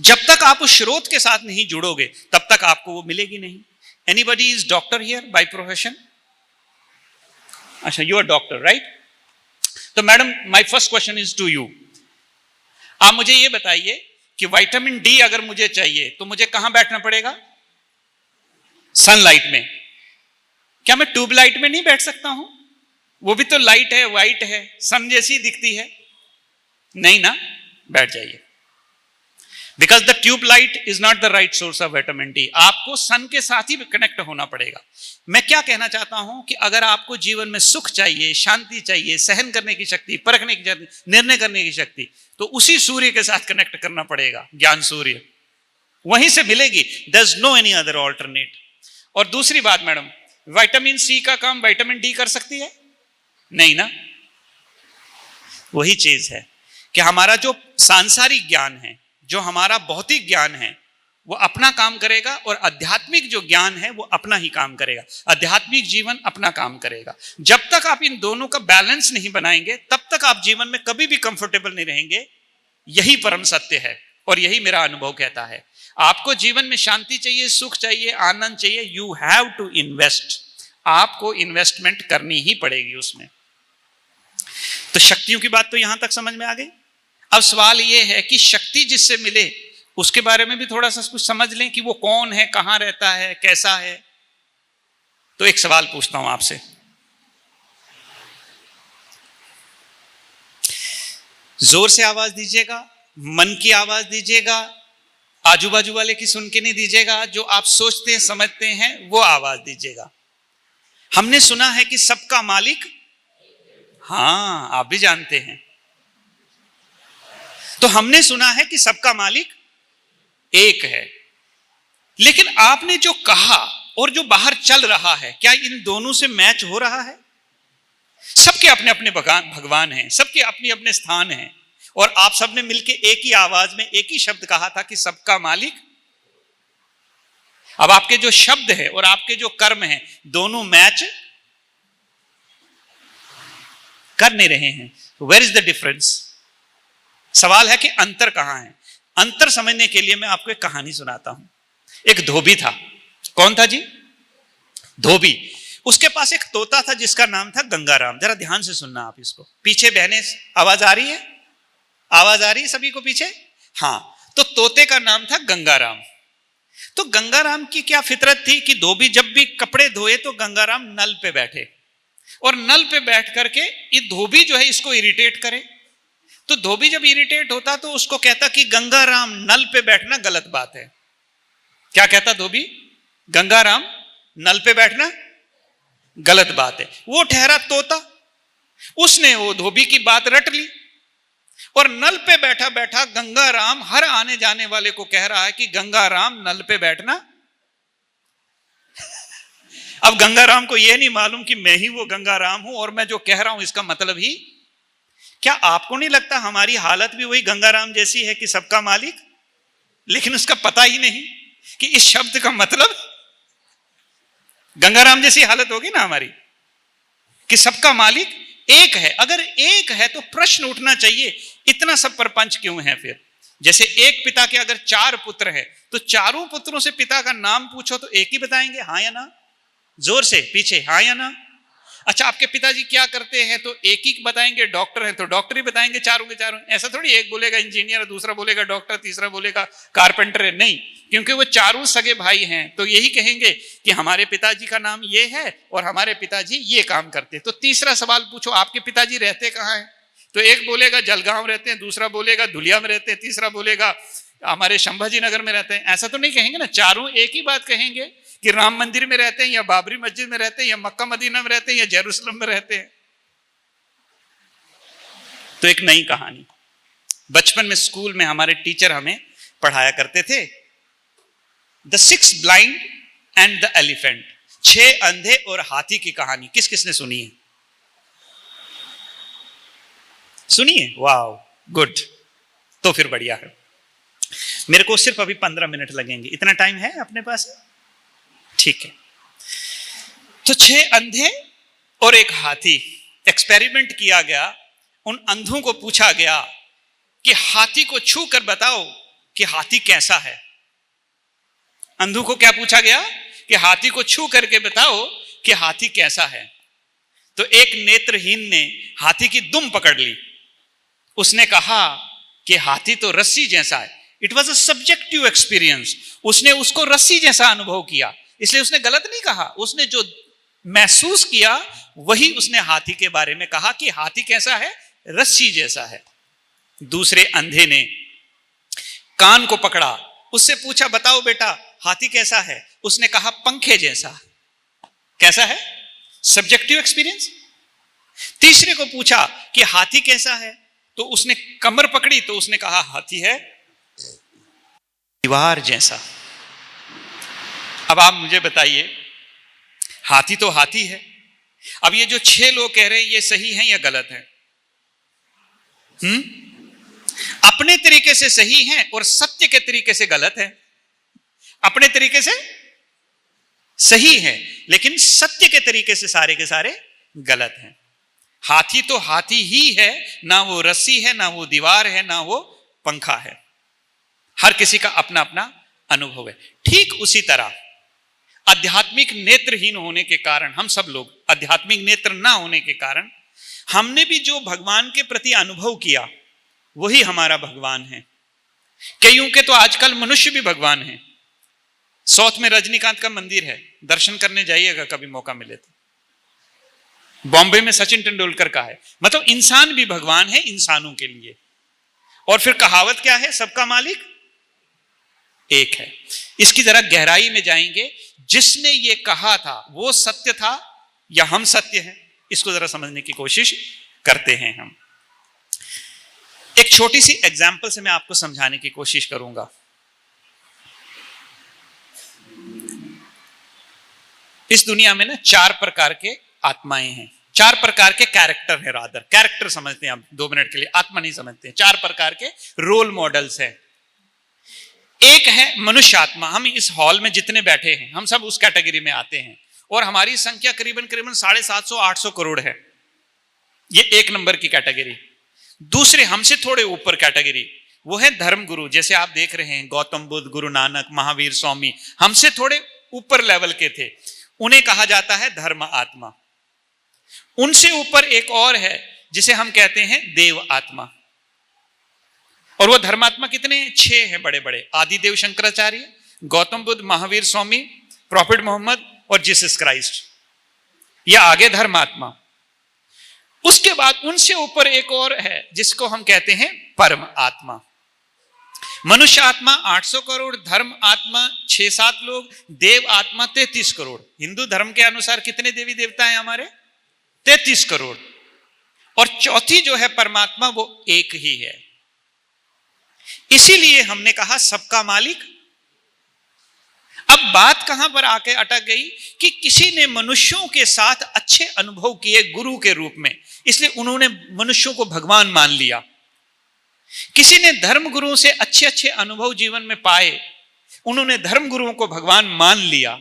जब तक आप उस स्रोत के साथ नहीं जुड़ोगे तब तक आपको वो मिलेगी नहीं। Anybody is doctor here by profession? अच्छा, यू आर डॉक्टर, राइट? तो madam, my first question is to you. आप मुझे ये बताइए कि विटामिन डी अगर मुझे चाहिए तो मुझे कहां बैठना पड़ेगा? सनलाइट में। क्या मैं ट्यूबलाइट में नहीं बैठ सकता हूं? वो भी तो लाइट है, वाइट है, सन जैसी दिखती है। नहीं ना, बैठ जाइए। Because the tube light is not the right source of vitamin D. आपको सन के साथ ही कनेक्ट होना पड़ेगा। मैं क्या कहना चाहता हूं कि अगर आपको जीवन में सुख चाहिए, शांति चाहिए, सहन करने की शक्ति, परखने की शक्ति, निर्णय करने की शक्ति, तो उसी सूर्य के साथ कनेक्ट करना पड़ेगा। ज्ञान सूर्य वहीं से मिलेगी। There is no any other alternate. और दूसरी बात मैडम, विटामिन सी का काम विटामिन डी कर सकती है? नहीं ना। वही चीज है कि हमारा जो सांसारिक ज्ञान है, जो हमारा भौतिक ज्ञान है, वो अपना काम करेगा और आध्यात्मिक जो ज्ञान है वो अपना ही काम करेगा। आध्यात्मिक जीवन अपना काम करेगा। जब तक आप इन दोनों का बैलेंस नहीं बनाएंगे तब तक आप जीवन में कभी भी कंफर्टेबल नहीं रहेंगे। यही परम सत्य है और यही मेरा अनुभव कहता है। आपको जीवन में शांति चाहिए, सुख चाहिए, आनंद चाहिए, यू हैव टू इन्वेस्ट। आपको इन्वेस्टमेंट करनी ही पड़ेगी उसमें। तो शक्तियों की बात तो यहां तक समझ में आ गई। अब सवाल यह है कि शक्ति जिससे मिले उसके बारे में भी थोड़ा सा कुछ समझ लें कि वो कौन है, कहां रहता है, कैसा है। तो एक सवाल पूछता हूं आपसे, जोर से आवाज दीजिएगा, मन की आवाज दीजिएगा, आजू बाजू वाले की सुन के नहीं दीजिएगा, जो आप सोचते हैं समझते हैं वो आवाज दीजिएगा। हमने सुना है कि सबका मालिक, हाँ आप भी जानते हैं। तो हमने सुना है कि सबका मालिक एक है, लेकिन आपने जो कहा और जो बाहर चल रहा है, क्या इन दोनों से मैच हो रहा है? सबके अपने अपने भगवान हैं, सबके अपने अपने स्थान हैं, और आप सबने मिलके एक ही आवाज में एक ही शब्द कहा था कि सबका मालिक। अब आपके जो शब्द है और आपके जो कर्म है दोनों मैच कर नहीं रहे हैं। Where is the difference? सवाल है कि अंतर कहां है। अंतर समझने के लिए मैं आपको एक कहानी सुनाता हूं। एक धोबी था। कौन था जी? धोबी। उसके पास एक तोता था जिसका नाम था गंगाराम। जरा ध्यान से सुनना आप इसको। पीछे बहने आवाज आ रही है? आवाज आ रही है सभी को पीछे? हाँ। तो तोते का नाम था गंगाराम। तो गंगाराम की क्या फितरत थी कि धोबी जब भी कपड़े धोए तो गंगाराम नल पे बैठे, और नल पे बैठ करके ये धोबी जो है इसको इरिटेट करे। तो धोबी जब इरिटेट होता तो उसको कहता कि गंगाराम नल पे बैठना गलत बात है। क्या कहता धोबी? गंगाराम नल पे बैठना गलत बात है। वो ठहरा तोता, उसने वो धोबी की बात रट ली। और नल पे बैठा बैठा गंगाराम हर आने जाने वाले को कह रहा है कि गंगाराम नल पे बैठना। अब गंगाराम को यह नहीं मालूम कि मैं ही वो गंगाराम हूं और मैं जो कह रहा हूं इसका मतलब ही। क्या आपको नहीं लगता हमारी हालत भी वही गंगाराम जैसी है कि सबका मालिक, लेकिन उसका पता ही नहीं कि इस शब्द का मतलब। गंगाराम जैसी हालत होगी ना हमारी कि सबका मालिक एक है। अगर एक है तो प्रश्न उठना चाहिए इतना सब परपंच क्यों है फिर? जैसे एक पिता के अगर 4 पुत्र है तो चारों पुत्रों से पिता का नाम पूछो तो एक ही बताएंगे, हाँ या ना? जोर से पीछे, हाँ या ना? अच्छा, आपके पिताजी क्या करते हैं तो एक ही बताएंगे, डॉक्टर हैं तो डॉक्टर ही बताएंगे चारों के चारों। ऐसा थोड़ी एक बोलेगा इंजीनियर, दूसरा बोलेगा डॉक्टर, तीसरा बोलेगा कारपेंटर है, नहीं, क्योंकि वो चारों सगे भाई हैं तो यही कहेंगे कि हमारे पिताजी का नाम ये है और हमारे पिताजी ये काम करते। तो तीसरा सवाल पूछो, आपके पिताजी रहते कहाँ हैं? तो एक बोलेगा जलगांव रहते हैं, दूसरा बोलेगा धुलिया में रहते हैं, तीसरा बोलेगा हमारे संभाजी नगर में रहते हैं। ऐसा तो नहीं कहेंगे ना, चारों एक ही बात कहेंगे कि राम मंदिर में रहते हैं या बाबरी मस्जिद में रहते हैं या मक्का मदीना में रहते हैं या जेरूसलम में रहते हैं। तो एक नई कहानी, बचपन में स्कूल में हमारे टीचर हमें पढ़ाया करते थे, the 6 blind and the elephant, 6 अंधे और हाथी की कहानी। किस किसने सुनी है? सुनिए, वाह, गुड, तो फिर बढ़िया है। मेरे को सिर्फ अभी 15 मिनट लगेंगे, इतना टाइम है अपने पास? ठीक है। तो 6 अंधे और एक हाथी, एक्सपेरिमेंट किया गया। उन अंधों को पूछा गया कि हाथी को छू कर बताओ कि हाथी कैसा है। अंधों को क्या पूछा गया कि हाथी को छू करके बताओ कि हाथी कैसा है। तो एक नेत्रहीन ने हाथी की दुम पकड़ ली, उसने कहा कि हाथी तो रस्सी जैसा है। It was a subjective experience, उसने उसको रस्सी जैसा अनुभव किया, इसलिए उसने गलत नहीं कहा। उसने जो महसूस किया वही उसने हाथी के बारे में कहा कि हाथी कैसा है, रस्सी जैसा है। दूसरे अंधे ने कान को पकड़ा, उससे पूछा बताओ बेटा हाथी कैसा है, उसने कहा पंखे जैसा। कैसा है? Subjective experience. तीसरे को पूछा कि हाथी कैसा है, तो उसने कमर पकड़ी तो उसने कहा हाथी है दीवार जैसा। अब आप मुझे बताइए, हाथी तो हाथी है। अब ये जो 6 लोग कह रहे हैं ये सही है या गलत है? अपने तरीके से सही है और सत्य के तरीके से गलत है। अपने तरीके से सही है लेकिन सत्य के तरीके से सारे के सारे गलत हैं। हाथी तो हाथी ही है, ना वो रस्सी है, ना वो दीवार है, ना वो पंखा है। हर किसी का अपना अपना अनुभव है। ठीक उसी तरह आध्यात्मिक नेत्रहीन होने के कारण, हम सब लोग आध्यात्मिक नेत्र ना होने के कारण, हमने भी जो भगवान के प्रति अनुभव किया वही हमारा भगवान है। कईयों के तो आजकल मनुष्य भी भगवान है। साउथ में रजनीकांत का मंदिर है, दर्शन करने जाइएगा कभी मौका मिले तो। बॉम्बे में सचिन तेंदुलकर का है। मतलब इंसान भी भगवान है इंसानों के लिए। और फिर कहावत क्या है, सबका मालिक एक है। इसकी जरा गहराई में जाएंगे, जिसने ये कहा था वो सत्य था या हम सत्य हैं, इसको जरा समझने की कोशिश करते हैं हम। एक छोटी सी एग्जाम्पल से मैं आपको समझाने की कोशिश करूंगा। इस दुनिया में ना 4 प्रकार के आत्माएं हैं, 4 प्रकार के कैरेक्टर है। रादर कैरेक्टर समझते हैं आप 2 मिनट के लिए, आत्मा नहीं समझते हैं। 4 प्रकार के रोल मॉडल्स हैं। एक है मनुष्य आत्मा। हम इस हॉल में जितने बैठे हैं हम सब उस कैटेगरी में आते हैं और हमारी संख्या करीबन 750-800 करोड़ है। ये 1 नंबर की कैटेगरी। दूसरे हमसे थोड़े ऊपर कैटेगरी, वो है धर्म गुरु। जैसे आप देख रहे हैं गौतम बुद्ध, गुरु नानक, महावीर, स्वामी, हमसे थोड़े ऊपर लेवल के थे, उन्हें कहा जाता है धर्म आत्मा। उनसे ऊपर एक और है जिसे हम कहते हैं देव आत्मा। और वो धर्मात्मा कितने? 6 हैं बड़े बड़े। आदिदेव शंकराचार्य, गौतम बुद्ध, महावीर, स्वामी, प्रॉफिट मोहम्मद और जीसस क्राइस्ट। ये आगे धर्मात्मा। उसके बाद उनसे ऊपर एक और है जिसको हम कहते हैं परम आत्मा। मनुष्य आत्मा 800 करोड़, धर्म आत्मा 6-7 लोग, देव आत्मा 33 करोड़। हिंदू धर्म के अनुसार कितने देवी देवता हैं हमारे? 33 करोड़। और चौथी जो है परमात्मा वो एक ही है। इसीलिए हमने कहा सबका मालिक। अब बात कहां पर आके अटक गई कि किसी ने मनुष्यों के साथ अच्छे अनुभव किए गुरु के रूप में, इसलिए उन्होंने मनुष्यों को भगवान मान लिया। किसी ने धर्म गुरुओं से अच्छे अच्छे अनुभव जीवन में पाए, उन्होंने धर्म गुरुओं को भगवान मान लिया।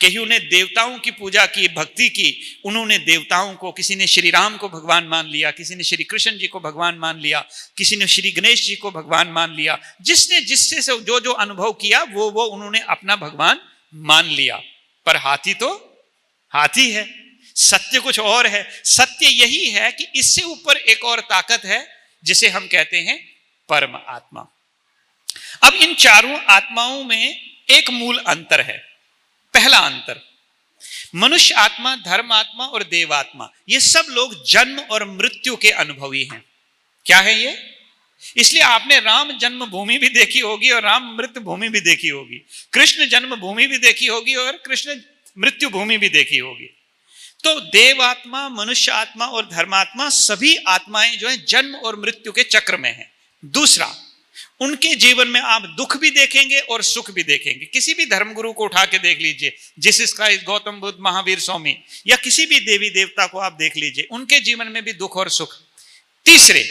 कहीं उन्हें देवताओं की पूजा की, भक्ति की, उन्होंने देवताओं को, किसी ने श्री राम को भगवान मान लिया, किसी ने श्री कृष्ण जी को भगवान मान लिया, किसी ने श्री गणेश जी को भगवान मान लिया। जिसने जिससे से जो जो अनुभव किया वो उन्होंने अपना भगवान मान लिया। पर हाथी तो हाथी है, सत्य कुछ और है। सत्य यही है कि इससे ऊपर एक और ताकत है जिसे हम कहते हैं परम आत्मा। अब इन चारों आत्माओं में एक मूल अंतर है। पहला अंतर, मनुष्य आत्मा, धर्म आत्मा और देवात्मा, ये सब लोग जन्म और मृत्यु के अनुभवी हैं। क्या है ये? इसलिए आपने राम जन्मभूमि भी देखी होगी और राम मृत्यु भूमि भी देखी होगी, कृष्ण जन्मभूमि भी देखी होगी और कृष्ण मृत्यु भूमि भी देखी होगी। तो देवात्मा, मनुष्य आत्मा और धर्मात्मा, सभी आत्माएं जो है जन्म और मृत्यु के चक्र में हैं। दूसरा, उनके जीवन में आप दुख भी देखेंगे और सुख भी देखेंगे। किसी भी धर्मगुरु को उठा के देख लीजिए, जीसस क्राइस्ट, गौतम बुद्ध, महावीर स्वामी, या किसी भी देवी देवता को आप देख लीजिए, उनके जीवन में भी दुख और सुख। तीसरे,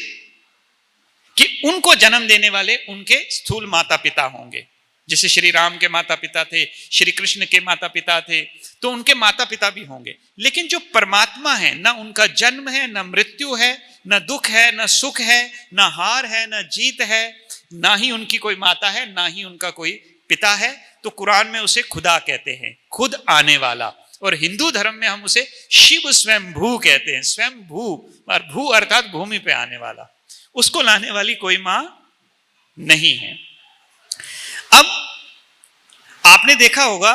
कि उनको जन्म देने वाले उनके स्थूल माता पिता होंगे। जैसे श्री राम के माता पिता थे, श्री कृष्ण के माता पिता थे, तो उनके माता पिता भी होंगे। लेकिन जो परमात्मा है, ना उनका जन्म है, ना मृत्यु है, ना दुख है, ना सुख है, ना हार है, ना जीत है, ना ही उनकी कोई माता है, ना ही उनका कोई पिता है। तो कुरान में उसे खुदा कहते हैं, खुद आने वाला। और हिंदू धर्म में हम उसे शिव स्वयंभू कहते हैं। स्वयंभू, और भू अर्थात भूमि पे आने वाला। उसको लाने वाली कोई मां नहीं है। अब आपने देखा होगा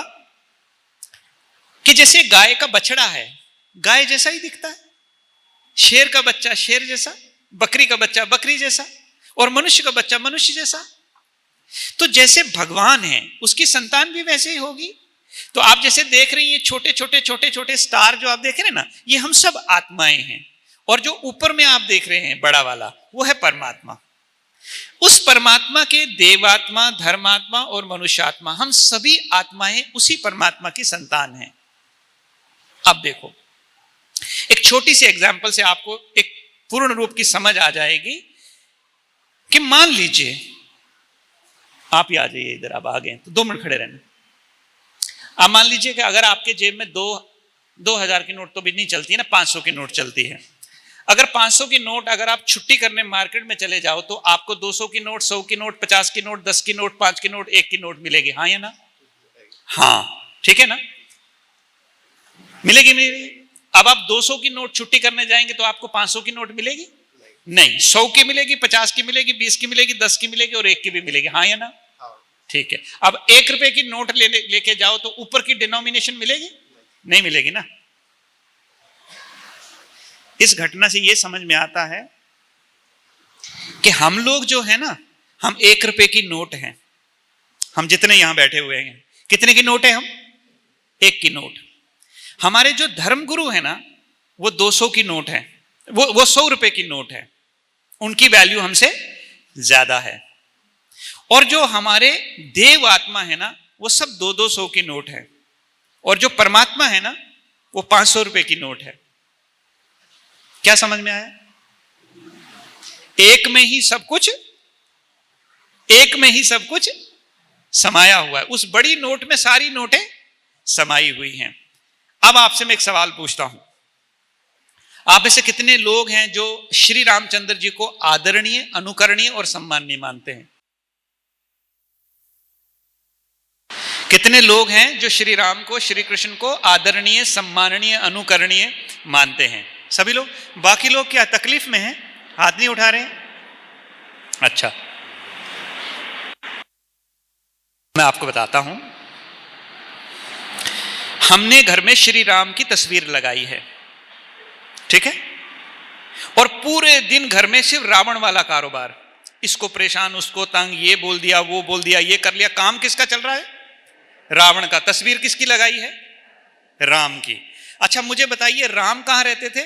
कि जैसे गाय का बछड़ा है, गाय जैसा ही दिखता है, शेर का बच्चा शेर जैसा, बकरी का बच्चा बकरी जैसा, और मनुष्य का बच्चा मनुष्य जैसा। तो जैसे भगवान है, उसकी संतान भी वैसे ही होगी। तो आप जैसे देख रही हैं छोटे छोटे छोटे छोटे स्टार जो आप देख रहे हैं ना, ये हम सब आत्माएं हैं। और जो ऊपर में आप देख रहे हैं बड़ा वाला, वो है परमात्मा। उस परमात्मा के देवात्मा, धर्मात्मा और मनुष्यात्मा, हम सभी आत्माएं उसी परमात्मा की संतान हैं। अब देखो, एक छोटी सी एग्जांपल से आपको एक पूर्ण रूप की समझ आ जाएगी कि मान लीजिए आप ही आ जाइए इधर, आप आ गए तो 2 मिनट खड़े रहने। आप मान लीजिए कि अगर आपके जेब में 2000 की नोट तो भी नहीं चलती है ना, 500 की नोट चलती है। अगर 500 की नोट अगर आप छुट्टी करने मार्केट में चले जाओ तो आपको 200 की नोट, 100 की नोट, 50 की नोट, 10 की नोट, 5 की नोट, 1 की नोट मिलेगी। हाँ या ना? हाँ, ठीक है ना, मिलेगी मिलेगी। अब आप 200 की नोट छुट्टी करने जाएंगे तो आपको 500 की नोट मिलेगी नहीं, 100 की मिलेगी, 50 की मिलेगी, 20 की मिलेगी, 10 की मिलेगी और 1 की भी मिलेगी। हाँ या ना? ठीक है। अब 1 रुपए की नोट लेके जाओ तो ऊपर की डिनोमिनेशन मिलेगी नहीं मिलेगी ना। इस घटना से यह समझ में आता है कि हम लोग जो है ना, हम 1 रुपए की नोट हैं। हम जितने यहां बैठे हुए हैं, कितने की नोट है? हम 1 की नोट। हमारे जो धर्मगुरु है ना, वो 200 की नोट है, वो 100 रुपए की नोट है। उनकी वैल्यू हमसे ज्यादा है। और जो हमारे देव आत्मा है ना, वो सब 200 की नोट है। और जो परमात्मा है ना, वो 500 रुपए की नोट है। क्या समझ में आया? एक में ही सब कुछ, एक में ही सब कुछ समाया हुआ है। उस बड़ी नोट में सारी नोटें समाई हुई हैं। अब आपसे मैं एक सवाल पूछता हूं, आप में से कितने लोग हैं जो श्री रामचंद्र जी को आदरणीय, अनुकरणीय और सम्माननीय मानते हैं? कितने लोग हैं जो श्री राम को, श्री कृष्ण को आदरणीय, सम्माननीय, अनुकरणीय मानते हैं? सभी लोग। बाकी लोग क्या तकलीफ में हैं? हाथ नहीं उठा रहे हैं। अच्छा, मैं आपको बताता हूं। हमने घर में श्री राम की तस्वीर लगाई है, ठीक है, और पूरे दिन घर में सिर्फ रावण वाला कारोबार, इसको परेशान, उसको तंग, ये बोल दिया, वो बोल दिया, ये कर लिया। काम किसका चल रहा है? रावण का। तस्वीर किसकी लगाई है? राम की। अच्छा मुझे बताइए, राम कहां रहते थे?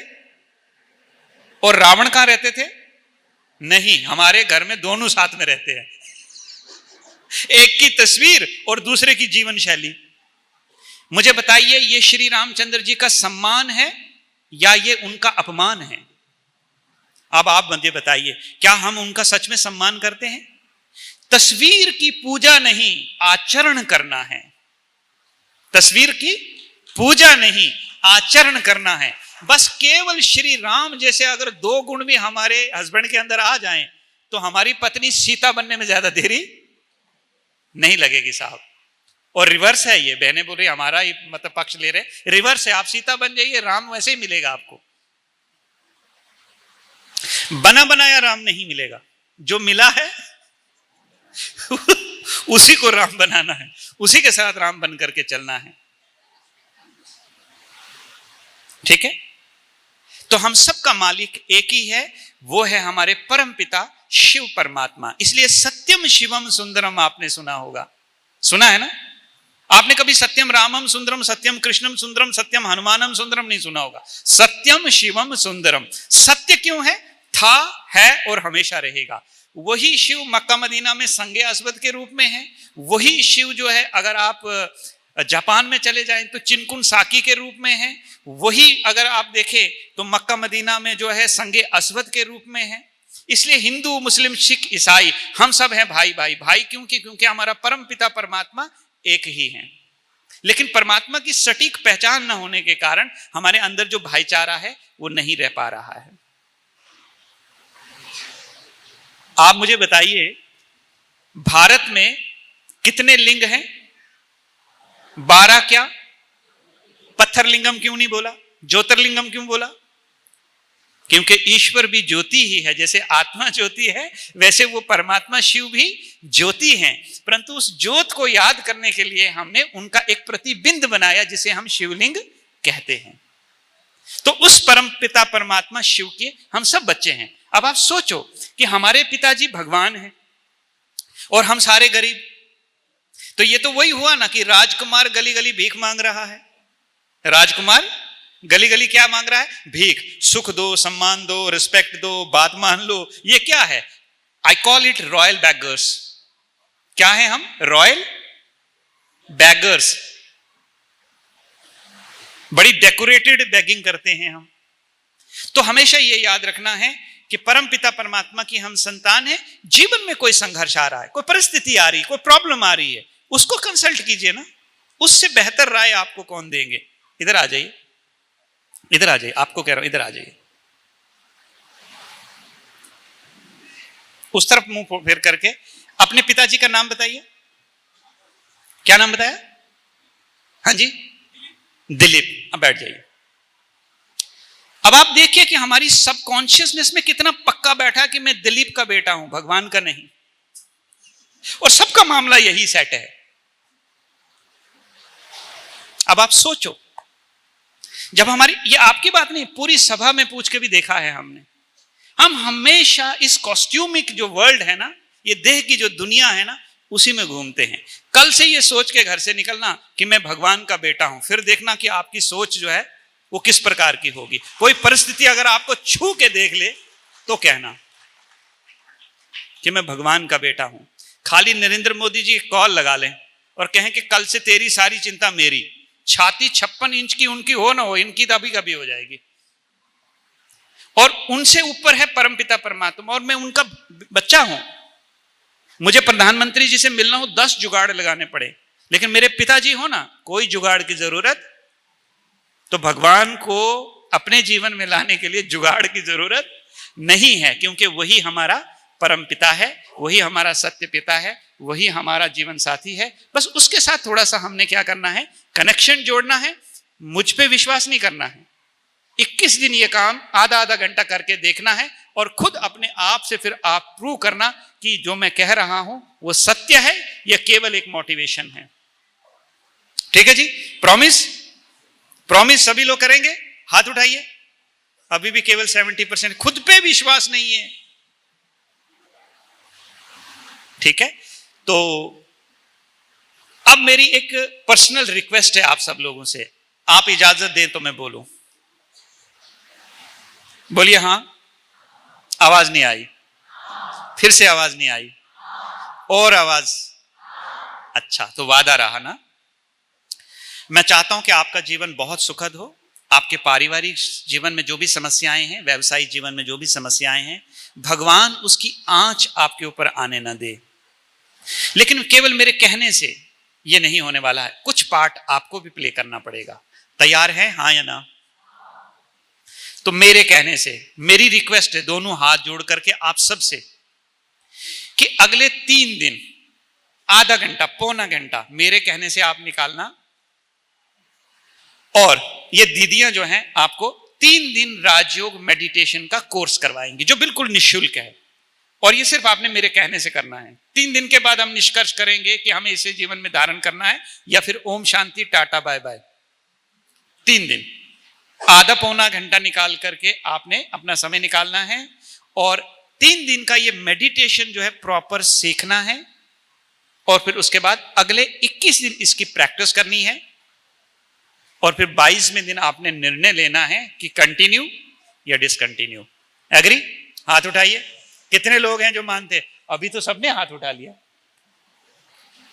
और रावण कहां रहते थे? नहीं, हमारे घर में दोनों साथ में रहते हैं। एक की तस्वीर और दूसरे की जीवन शैली। मुझे बताइए, ये श्री रामचंद्र जी का सम्मान है या ये उनका अपमान है? अब आप मुझे बताइए, क्या हम उनका सच में सम्मान करते हैं? तस्वीर की पूजा नहीं, आचरण करना है। तस्वीर की पूजा नहीं, आचरण करना है। बस केवल श्री राम जैसे अगर 2 गुण भी हमारे हस्बैंड के अंदर आ जाएं तो हमारी पत्नी सीता बनने में ज्यादा देरी नहीं लगेगी साहब। और रिवर्स है, ये बहनें बोल रही हमारा ही मतलब पक्ष ले रहे, रिवर्स है, आप सीता बन जाइए, राम वैसे ही मिलेगा आपको। बना बनाया राम नहीं मिलेगा, जो मिला है उसी को राम बनाना है, उसी के साथ राम बन करके चलना है। ठीक है, तो हम सबका मालिक एक ही है, वो है हमारे परम पिता शिव परमात्मा। इसलिए सत्यम शिवम सुंदरम आपने सुना होगा, सुना है ना? आपने कभी सत्यम रामम सुंदरम, सत्यम कृष्णम सुंदरम, सत्यम हनुमानम सुंदरम नहीं सुना होगा। सत्यम शिवम सुंदरम। सत्य क्यों है? था, है और हमेशा रहेगा। वही शिव मक्का मदीना में संगे अस्वद के रूप में है। वही शिव जो है अगर आप जापान में चले जाएं तो चिनकुन साकी के रूप में है। वही अगर आप देखें तो मक्का मदीना में जो है संगे अस्वद के रूप में है। इसलिए हिंदू, मुस्लिम, सिख, ईसाई हम सब हैं भाई भाई भाई। क्योंकि हमारा परम पिता परमात्मा एक ही है। लेकिन परमात्मा की सटीक पहचान न होने के कारण हमारे अंदर जो भाईचारा है वो नहीं रह पा रहा है। आप मुझे बताइए, भारत में कितने लिंग हैं? 12 क्या? पत्थर लिंगम क्यों नहीं बोला? ज्योतिर्लिंगम क्यों बोला? क्योंकि ईश्वर भी ज्योति ही है। जैसे आत्मा ज्योति है वैसे वो परमात्मा शिव भी ज्योति हैं। परंतु उस ज्योत को याद करने के लिए हमने उनका एक प्रतिबिंब बनाया जिसे हम शिवलिंग कहते हैं। तो उस परम पिता परमात्मा शिव के हम सब बच्चे हैं। अब आप सोचो कि हमारे पिताजी भगवान हैं और हम सारे गरीब। तो ये तो वही हुआ ना कि राजकुमार गली गली भीख मांग रहा है। राजकुमार गली गली क्या मांग रहा है? भीख। सुख दो, सम्मान दो, रिस्पेक्ट दो, बात मान लो। ये क्या है? I call it royal beggars. क्या है हम? Royal beggars. बड़ी डेकोरेटेड बैगिंग करते हैं हम। तो हमेशा ये याद रखना है कि परम पिता परमात्मा की हम संतान हैं। जीवन में कोई संघर्ष आ रहा है, कोई परिस्थिति आ रही है, कोई प्रॉब्लम आ रही है, उसको कंसल्ट कीजिए ना। उससे बेहतर राय आपको कौन देंगे? इधर आ जाइए, इधर आ जाइए, आपको कह रहा हूं, इधर आ जाइए। उस तरफ मुंह फेर करके अपने पिताजी का नाम बताइए। क्या नाम बताया? हाँ जी, दिलीप। अब बैठ जाइए। अब आप देखिए कि हमारी सबकॉन्शियसनेस में कितना पक्का बैठा कि मैं दिलीप का बेटा हूं, भगवान का नहीं। और सबका मामला यही सेट है। अब आप सोचो, जब हमारी, ये आपकी बात नहीं, पूरी सभा में पूछ के भी देखा है हमने, हम हमेशा इस कॉस्ट्यूमिक जो वर्ल्ड है ना, ये देह की जो दुनिया है ना, उसी में घूमते हैं। कल से ये सोच के घर से निकलना कि मैं भगवान का बेटा हूं, फिर देखना कि आपकी सोच जो है वो किस प्रकार की होगी। कोई परिस्थिति अगर आपको छू के देख ले तो कहना कि मैं भगवान का बेटा हूं। खाली नरेंद्र मोदी जी कॉल लगा लें और कहें कि कल से तेरी सारी चिंता मेरी। छाती 56 इंच की उनकी हो ना हो, इनकी तभी कभी हो जाएगी। और उनसे ऊपर है परमपिता परमात्मा और मैं उनका बच्चा हूं। मुझे प्रधानमंत्री जी से मिलना हो 10 जुगाड़ लगाने पड़े, लेकिन मेरे पिताजी हो ना, कोई जुगाड़ की जरूरत। तो भगवान को अपने जीवन में लाने के लिए जुगाड़ की जरूरत नहीं है, क्योंकि वही हमारा परम पिता है, वही हमारा सत्य पिता है, वही हमारा जीवन साथी है। बस उसके साथ थोड़ा सा हमने क्या करना है? कनेक्शन जोड़ना है। मुझ पे विश्वास नहीं करना है। 21 दिन ये काम आधा आधा घंटा करके देखना है और खुद अपने आप से फिर आप प्रूव करना कि जो मैं कह रहा हूं वो सत्य है या केवल एक मोटिवेशन है। ठीक है जी? प्रॉमिस? प्रॉमिस सभी लोग करेंगे? हाथ उठाइए। अभी भी केवल 70%। खुद पे विश्वास नहीं है। ठीक है, तो अब मेरी एक पर्सनल रिक्वेस्ट है आप सब लोगों से। आप इजाजत दें तो मैं बोलूं। बोलिए हाँ। आवाज नहीं आई, फिर से आवाज नहीं आई, और आवाज। अच्छा, तो वादा रहा ना। मैं चाहता हूं कि आपका जीवन बहुत सुखद हो। आपके पारिवारिक जीवन में जो भी समस्याएं हैं, व्यवसायिक जीवन में जो भी समस्याएं हैं, भगवान उसकी आंच आपके ऊपर आने ना दे। लेकिन केवल मेरे कहने से ये नहीं होने वाला है, कुछ पार्ट आपको भी प्ले करना पड़ेगा। तैयार है, हाँ या ना? तो मेरे कहने से मेरी रिक्वेस्ट है दोनों हाथ जोड़ करके आप सबसे कि अगले 3 दिन आधा घंटा पौना घंटा मेरे कहने से आप निकालना। और ये दीदियां जो हैं आपको 3 दिन राजयोग मेडिटेशन का कोर्स करवाएंगी जो बिल्कुल निःशुल्क है, और ये सिर्फ आपने मेरे कहने से करना है। 3 दिन के बाद हम निष्कर्ष करेंगे कि हमें इसे जीवन में धारण करना है या फिर Om Shanti tata bye bye. 3 दिन आधा पौना घंटा निकाल करके आपने अपना समय निकालना है, और 3 दिन का ये मेडिटेशन जो है प्रॉपर सीखना है, और फिर उसके बाद अगले 21 दिन इसकी प्रैक्टिस करनी है, और फिर 22वें दिन आपने निर्णय लेना है कि कंटिन्यू या डिसकंटिन्यू। एग्री? हाथ उठाइए। कितने लोग हैं जो मानते हैं? अभी तो सबने हाथ उठा लिया।